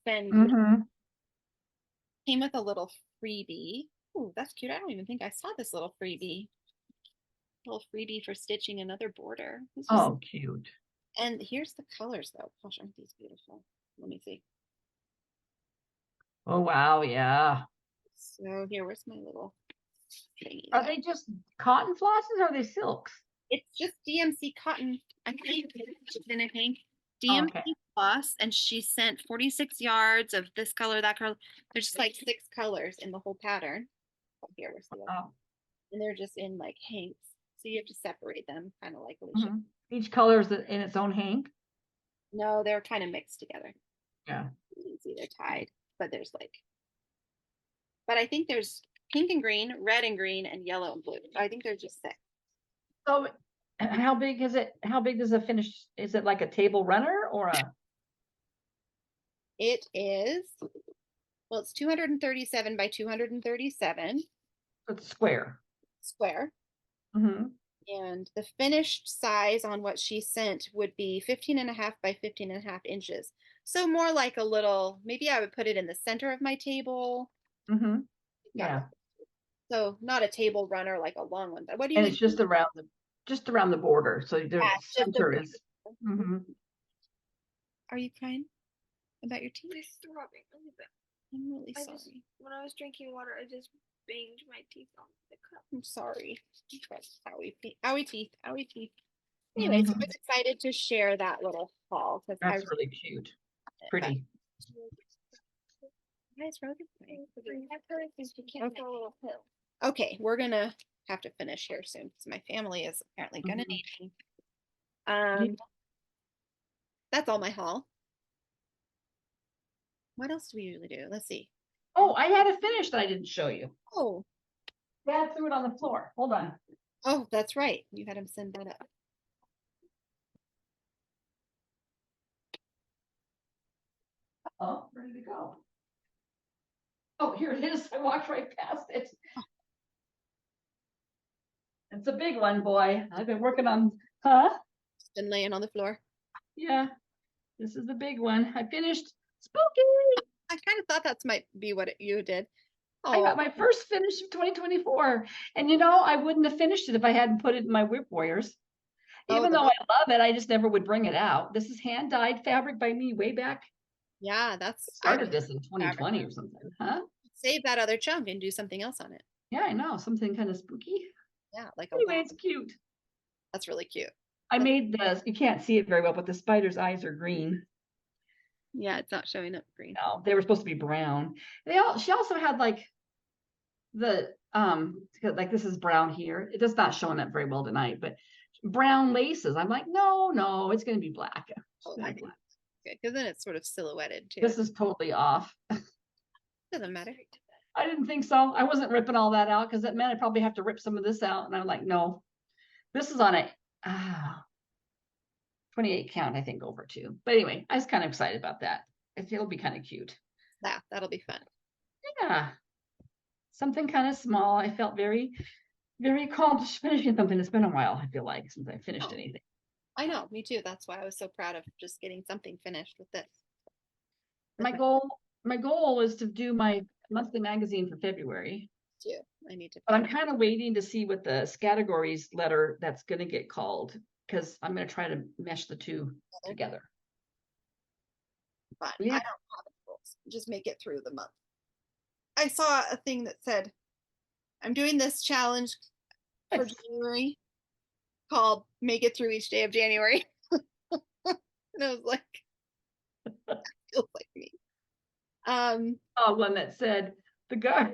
send.
Mm-hmm.
Came with a little freebie. Oh, that's cute. I don't even think I saw this little freebie. Little freebie for stitching another border.
Oh, cute.
And here's the colors though. Gosh, aren't these beautiful? Let me see.
Oh, wow. Yeah.
So where's my little thingy?
Are they just cotton flosses or are they silks?
It's just DMC cotton. I think DMC
Okay.
floss, and she sent 46 yards of this color, that color. There's just like 6 colors in the whole pattern. Oh, here, where's the other?
Oh.
And they're just in like hanks. So you have to separate them, kind of like Alicia.
Mm-hmm. Each color is in its own hank.
No, they're kind of mixed together.
Yeah.
You can see they're tied, but but I think there's pink and green, red and green, and yellow and blue. I think there's just 6.
So how big is it? How big does it finish? Is it like a table runner or a?
It is, well, it's 237 by 237
It's square.
square.
Mm-hmm.
And the finished size on what she sent would be 15.5 by 15.5 inches. So more like a little, maybe I would put it in the center of my table.
Mm-hmm. Yeah.
So not a table runner like a long one, but what do you
And
think?
it's just around the border. So the
just
center is. Mm-hmm.
Are you crying about your teeth?
It's throbbing really bad.
I'm really
I
sorry.
just, when I was drinking water, I just banged my teeth on the cup.
I'm sorry. Owie teeth. Anyway, so I was excited to share that little haul because
That's really cute. Pretty.
Guys, Rosie.
I've heard since you can't go a little hill.
Okay, we're gonna have to finish here soon because my family is apparently gonna need me. That's all my haul. What else do we usually do? Let's see.
Oh, I had a finish that I didn't show you.
Oh,
Dad threw it on the floor. Hold on.
oh, that's right. You had him send that up.
Oh, where did it go? Oh, here it is. I walked right past it. It's a big one, boy. I've been working on,
It's been laying on the floor.
Yeah, this is the big one. I finished Spooky.
I kind of thought that might be what you did.
I got my first finish of 2024. And I wouldn't have finished it if I hadn't put it in my WIP Warriors. Even though I love it, I just never would bring it out. This is hand-dyed fabric by me way back.
Yeah, that's
Started this in 2020 or something, huh?
Save that other chunk and do something else on it.
Yeah, I know. Something kind of spooky.
Yeah, like
Anyway, it's cute.
That's really cute.
I made you can't see it very well, but the spider's eyes are green.
Yeah, it's not showing up green.
No, they were supposed to be brown. She also had like like this is brown here. It does not showing up very well tonight, but brown laces. I'm like, no, it's going to be black. It's
Oh,
gonna
I
be
think
black.
good because then it's sort of silhouetted too.
This is totally off.
Doesn't matter.
I didn't think so. I wasn't ripping all that out because it meant I'd probably have to rip some of this out. And I'm like, no, this is on a 28 count, I think, over two. But anyway, I was kind of excited about that. It'll be kind of cute.
That'll be fun.
Yeah. Something kind of small. I felt very, very accomplished finishing something. It's been a while, I feel like, since I finished
Oh.
anything.
I know, me too. That's why I was so proud of just getting something finished with this.
My goal is to do my monthly magazine for February.
Too. I need to.
But I'm kind of waiting to see what the categories letter that's going to get called, because I'm going to try to mesh the two together.
Fun.
Yeah.
I don't have any goals. Just make it through the month. I saw a thing that said, I'm doing this challenge for January called Make It Through Each Day of January. And I was like, that feels like me.
One that said, the guy,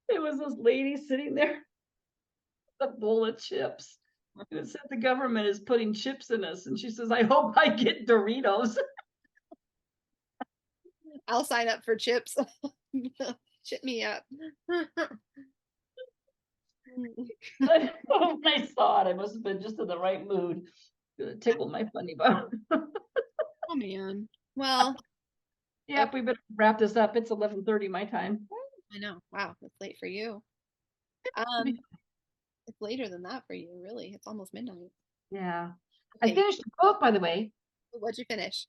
it was this lady sitting there with a bowl of chips. And it said the government is putting chips in us. And she says, I hope I get Doritos.
I'll sign up for chips. Chip me up.
When I saw it, I must have been just in the right mood. It tickled my funny bone.
Oh man. Well,
Yep, we better wrap this up. It's 11:30 my time.
I know. Wow, it's late for you. It's later than that for you, really. It's almost midnight.
Yeah.
Okay.
I finished the book, by the way.
What'd you finish?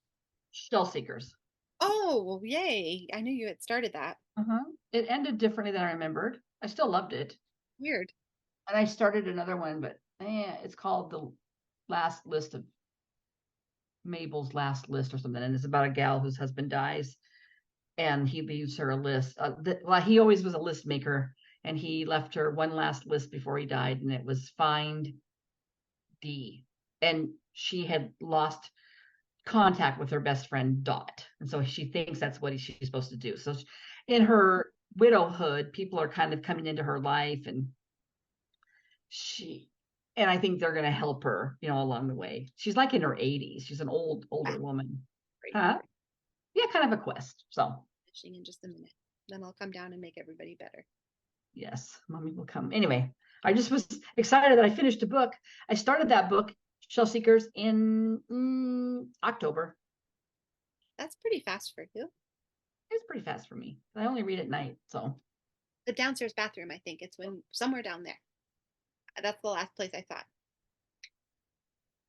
Shell Seekers.
Oh, well, yay. I knew you had started that.
It ended differently than I remembered. I still loved it.
Weird.
And I started another one, but it's called The Last List of Mabel's Last List or something. And it's about a gal whose husband dies. And he leaves her a list. He always was a list maker. And he left her one last list before he died. And it was Find D. And she had lost contact with her best friend Dot, and so she thinks that's what she's supposed to do. So in her widowhood, people are kind of coming into her life, and I think they're going to help her, along the way. She's like in her 80s. She's an older woman. Yeah, kind of a quest. So
Finishing in just a minute, then I'll come down and make everybody better.
Yes, mommy will come. Anyway, I just was excited that I finished a book. I started that book, Shell Seekers, in October.
That's pretty fast for you.
It's pretty fast for me. I only read at night, so.
The downstairs bathroom, I think it's somewhere down there. That's the last place I thought.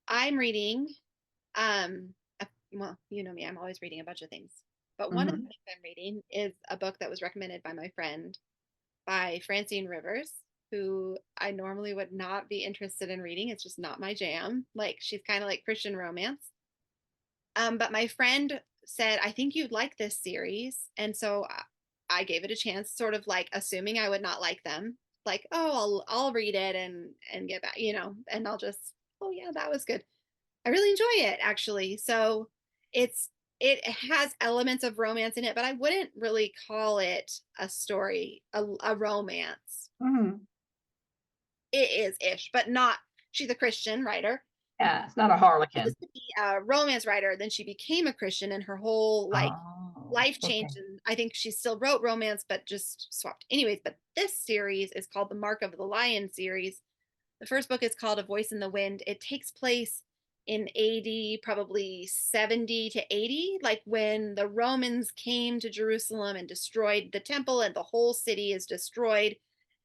I'm reading, well, you know me, I'm always reading a bunch of things. But one of the things I'm reading is a book that was recommended by my friend, by Francine Rivers, who I normally would not be interested in reading. It's just not my jam. Like, she's kind of like Christian romance. But my friend said, I think you'd like this series. And so I gave it a chance, sort of like assuming I would not like them. Like, oh, I'll read it and get back, and I'll just, oh yeah, that was good. I really enjoy it, actually. So it has elements of romance in it, but I wouldn't really call it a story, a romance. It is ish, but not. She's a Christian writer.
Yeah, it's not a harlequin.
To be a romance writer, then she became a Christian, and her whole life changed. And I think she still wrote romance, but just swapped. Anyways, but this series is called the Mark of the Lion series. The first book is called A Voice in the Wind. It takes place in AD probably 70 to 80, like when the Romans came to Jerusalem and destroyed the temple, and the whole city is destroyed,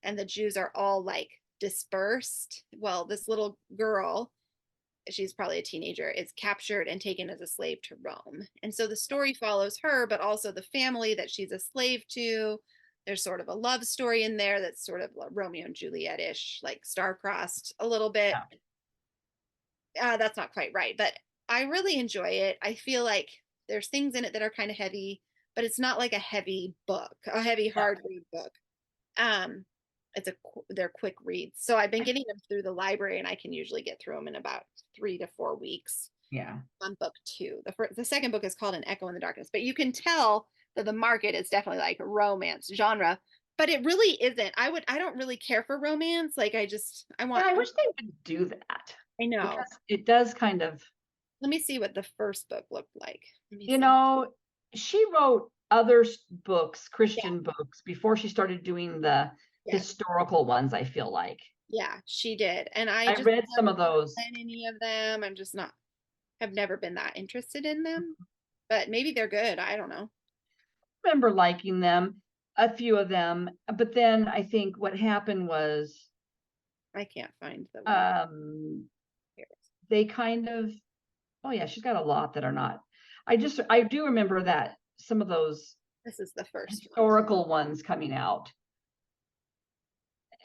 and the Jews are all like dispersed. Well, this little girl, she's probably a teenager, is captured and taken as a slave to Rome. And so the story follows her, but also the family that she's a slave to. There's sort of a love story in there that's sort of Romeo and Juliet-ish, like star-crossed a little bit. That's not quite right, but I really enjoy it. I feel like there's things in it that are kind of heavy, but it's not like a heavy book, a heavy hard read book. They're quick reads. So I've been getting them through the library, and I can usually get through them in about 3 to 4 weeks.
Yeah.
On book 2. The second book is called An Echo in the Darkness, but you can tell that the market is definitely like romance genre, but it really isn't. I don't really care for romance. Like I want,
Yeah, I wish they would do that
I know.
because it does kind of,
Let me see what the first book looked like. Let me
you
see.
know, she wrote other books, Christian books, before she started doing the
Yeah.
historical ones, I feel like.
Yeah, she did. And I
I
just
read some
never
of those.
read any of them. I'm just not, have never been that interested in them, but maybe they're good. I don't know.
Remember liking them, a few of them, but then I think what happened was
I can't find the one. Here.
they kind of, oh yeah, she's got a lot that are not. I do remember that some of those
This is the first one.
historical ones coming out.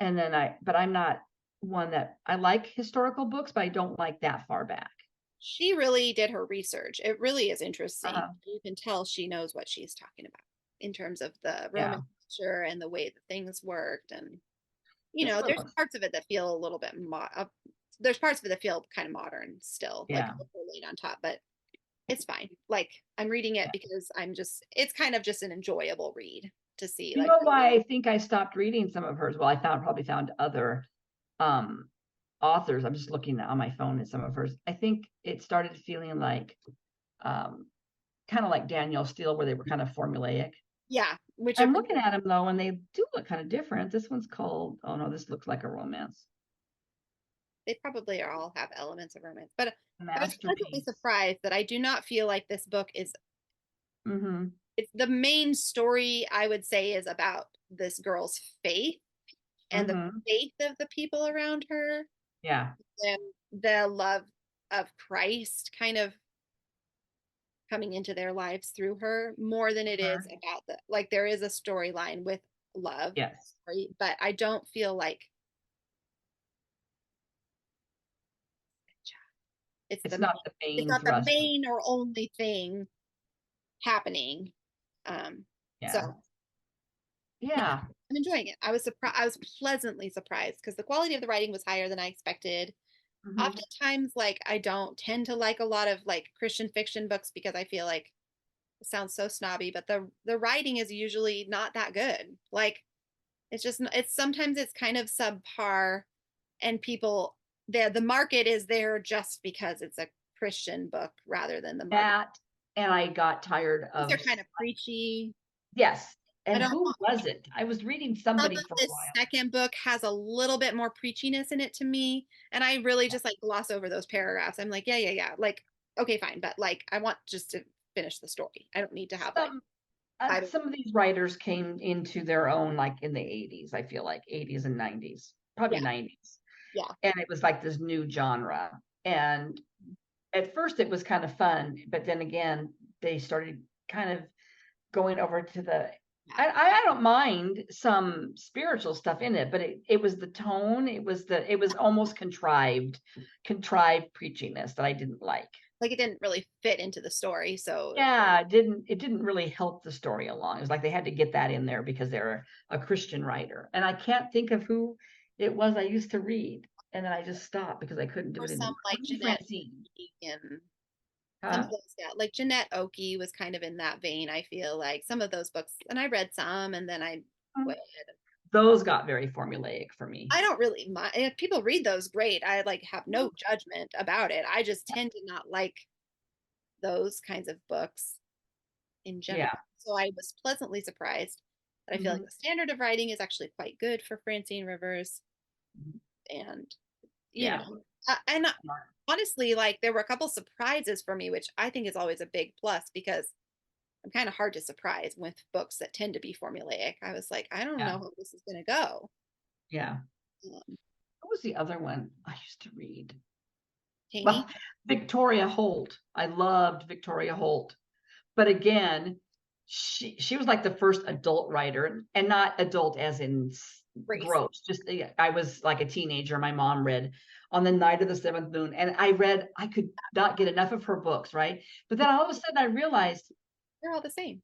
And then but I'm not one that I like historical books, but I don't like that far back.
She really did her research. It really is interesting.
Uh-huh.
You can tell she knows what she's talking about in terms of the
Yeah.
Roman culture and the way that things worked. And, you
This
know,
one
there's
looks-
parts of it that feel a little bit, there's parts of it that feel kind of modern still, like
Yeah.
a little late on top, but it's fine. Like I'm reading it because it's kind of just an enjoyable read to see.
You
Like,
know why I think I stopped reading some of hers? Well, I probably found other authors. I'm just looking on my phone at some of hers. I think it started feeling like kind of like Danielle Steele, where they were kind of formulaic.
yeah, which
I'm looking at them though, and they do look kind of different. This one's called, oh no, this looks like a romance.
they probably all have elements of romance, but I was pleasantly
Masterpiece.
surprised that I do not feel like this book is
Mm-hmm.
it's the main story. I would say is about this girl's faith and the
Mm-hmm.
faith of the people around her
Yeah.
and the love of Christ kind of coming into their lives through her more than it is about the like there is a storyline with love,
Yes.
right? But I don't feel like
It's not the
it's
main
not the
thrust.
main or only thing happening. So
Yeah. Yeah.
I'm enjoying it. I was surprised. I was pleasantly surprised because the quality of the writing was higher than I expected.
Mhm.
Oftentimes, like I don't tend to like a lot of like Christian fiction books because I feel like it sounds so snobby, but the writing is usually not that good. Like it's just it's sometimes it's kind of subpar, and people the market is there just because it's a Christian book rather than the market.
That, and I got tired of.
They're kind of preachy.
Yes.
I
And
don't
who was it? I was reading
some
somebody
of
for a
this
while.
second book has a little bit more preachiness in it to me, and I really just like gloss over those paragraphs. I'm like, yeah, like okay, fine, but like I want just to finish the story. I don't need to have like
Some of these writers came into their own like in the 80s, I feel like 80s and 90s, probably
Yeah.
90s.
Yeah.
And it was like this new genre. And at first it was kind of fun, but then again, they started kind of going over to the I don't mind some spiritual stuff in it, but it was the tone, it was almost contrived preachiness that I didn't like.
Like it didn't really fit into the story, so
Yeah, it didn't really help the story along. It was like they had to get that in there because they're a Christian writer. And I can't think of who it was I used to read. And then I just stopped because I couldn't do
or
it
some
anymore.
like Jeanette and some of those, yeah, like Jeanette Oki was kind of in that vein. I feel like some of those books, and I read some, and then I quit.
Those got very formulaic for me.
I don't really mind if people read those. Great, I like have no judgment about it. I just tend to not like those kinds of books in general.
Yeah.
So I was pleasantly surprised that I feel like the standard of writing is actually quite good for Francine Rivers, and you know, and honestly, like there were a couple surprises for me, which I think is always a big plus because I'm kind of hard to surprise with books that tend to be formulaic. I was like, I don't know how this is going to go.
Yeah. What was the other one I used to read?
Well,
Victoria Holt. I loved Victoria Holt. But again, she was like the first adult writer, and not adult as in gross. Just I was like a teenager. My mom read On the Night of the Seventh Moon, and I could not get enough of her books, right? But then all of a sudden I realized
they're all the same.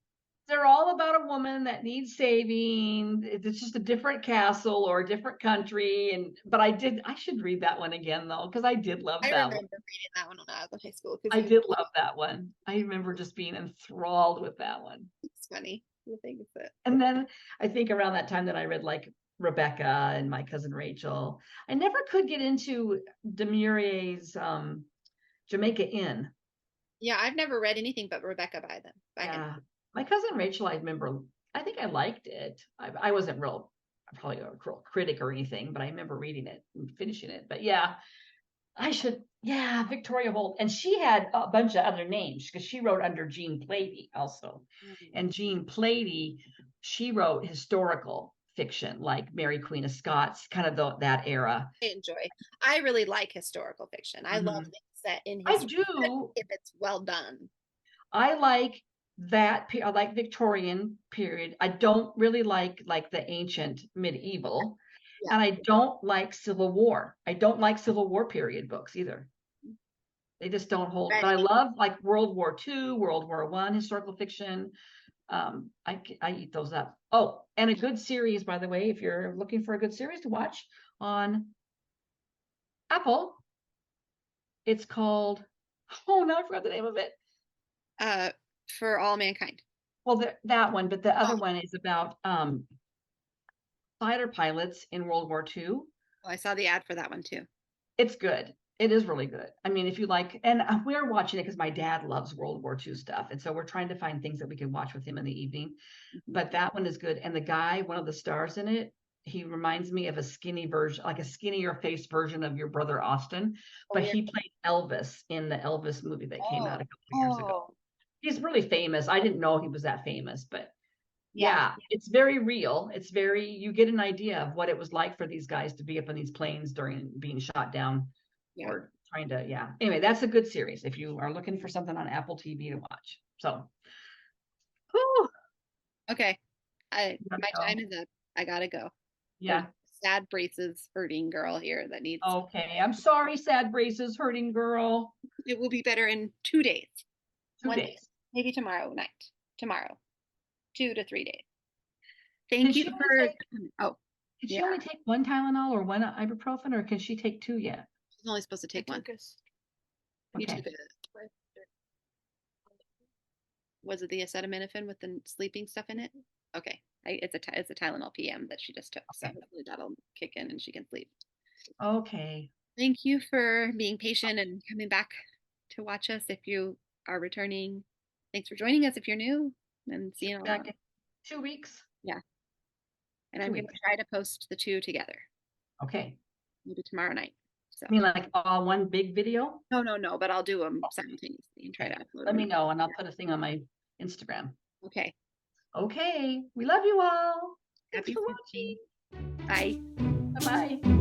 they're all about a woman that needs saving. It's just a different castle or a different country. But I should read that one again though, because I did love
I
that
remember
one.
reading that one when I was in high school. 'Cause
I did love that one. I remember just being enthralled with that one.
It's funny. The things that.
And then I think around that time that I read like Rebecca and My Cousin Rachel. I never could get into Demurier's Jamaica Inn.
Yeah, I've never read anything but Rebecca by them. By him.
Yeah. My Cousin Rachel, I remember, I think I liked it. I wasn't probably a real critic or anything, but I remember reading it and finishing it. But yeah, Victoria Holt. And she had a bunch of other names because she wrote under Jean Plady also. And Jean Plady, she wrote historical fiction like Mary Queen of Scots, kind of that era.
I really like historical fiction. I love things set in history.
I do.
If it's well done.
I like that. I like Victorian period. I don't really like the ancient medieval. Yeah. And I don't like Civil War. I don't like Civil War period books either. They just don't hold. But I love like World War II, World War I, historical fiction. I eat those up. Oh, and a good series, by the way, if you're looking for a good series to watch on Apple, it's called, now I forgot the name of it.
For All Mankind.
Well, that one, but the other one is about fighter pilots in World War II.
Oh, I saw the ad for that one too.
It's good. It is really good. I mean, if you like, and we're watching it because my dad loves World War II stuff. And so we're trying to find things that we can watch with him in the evening. But that one is good. And the guy, one of the stars in it, he reminds me of a skinny version, like a skinnier face version of your brother Austin. But he played Elvis in the Elvis movie that came out a couple of years ago. He's really famous. I didn't know he was that famous, but yeah, it's very real. It's you get an idea of what it was like for these guys to be up in these planes during being shot down or trying to, Anyway, that's a good series if you are looking for something on Apple TV to watch. So,
okay. My time is up. I gotta go.
Yeah.
There's sad braces hurting girl here that needs.
Okay. I'm sorry, sad braces hurting girl.
It will be better in 2 days.
2 days.
Maybe tomorrow night. Tomorrow. 2 to 3 days. Thank you for.
Did she only take one Tylenol or one ibuprofen, or can she take 2 yet?
She's only supposed to take one. You took it. Was it the acetaminophen with the sleeping stuff in it? Okay. It's a Tylenol PM that she just took. So hopefully that'll kick in and she can sleep.
Okay.
Thank you for being patient and coming back to watch us if you are returning. Thanks for joining us if you're new, and see you
back in 2 weeks.
Yeah. And I'm going to try to post the 2 together.
Okay.
Maybe tomorrow night. So.
You mean like all one big video?
No, but I'll do them simultaneously and try to upload.
Let me know and I'll put a thing on my Instagram.
Okay.
Okay. We love you all.
Happy
Thanks for watching.
Bye.
Bye-bye.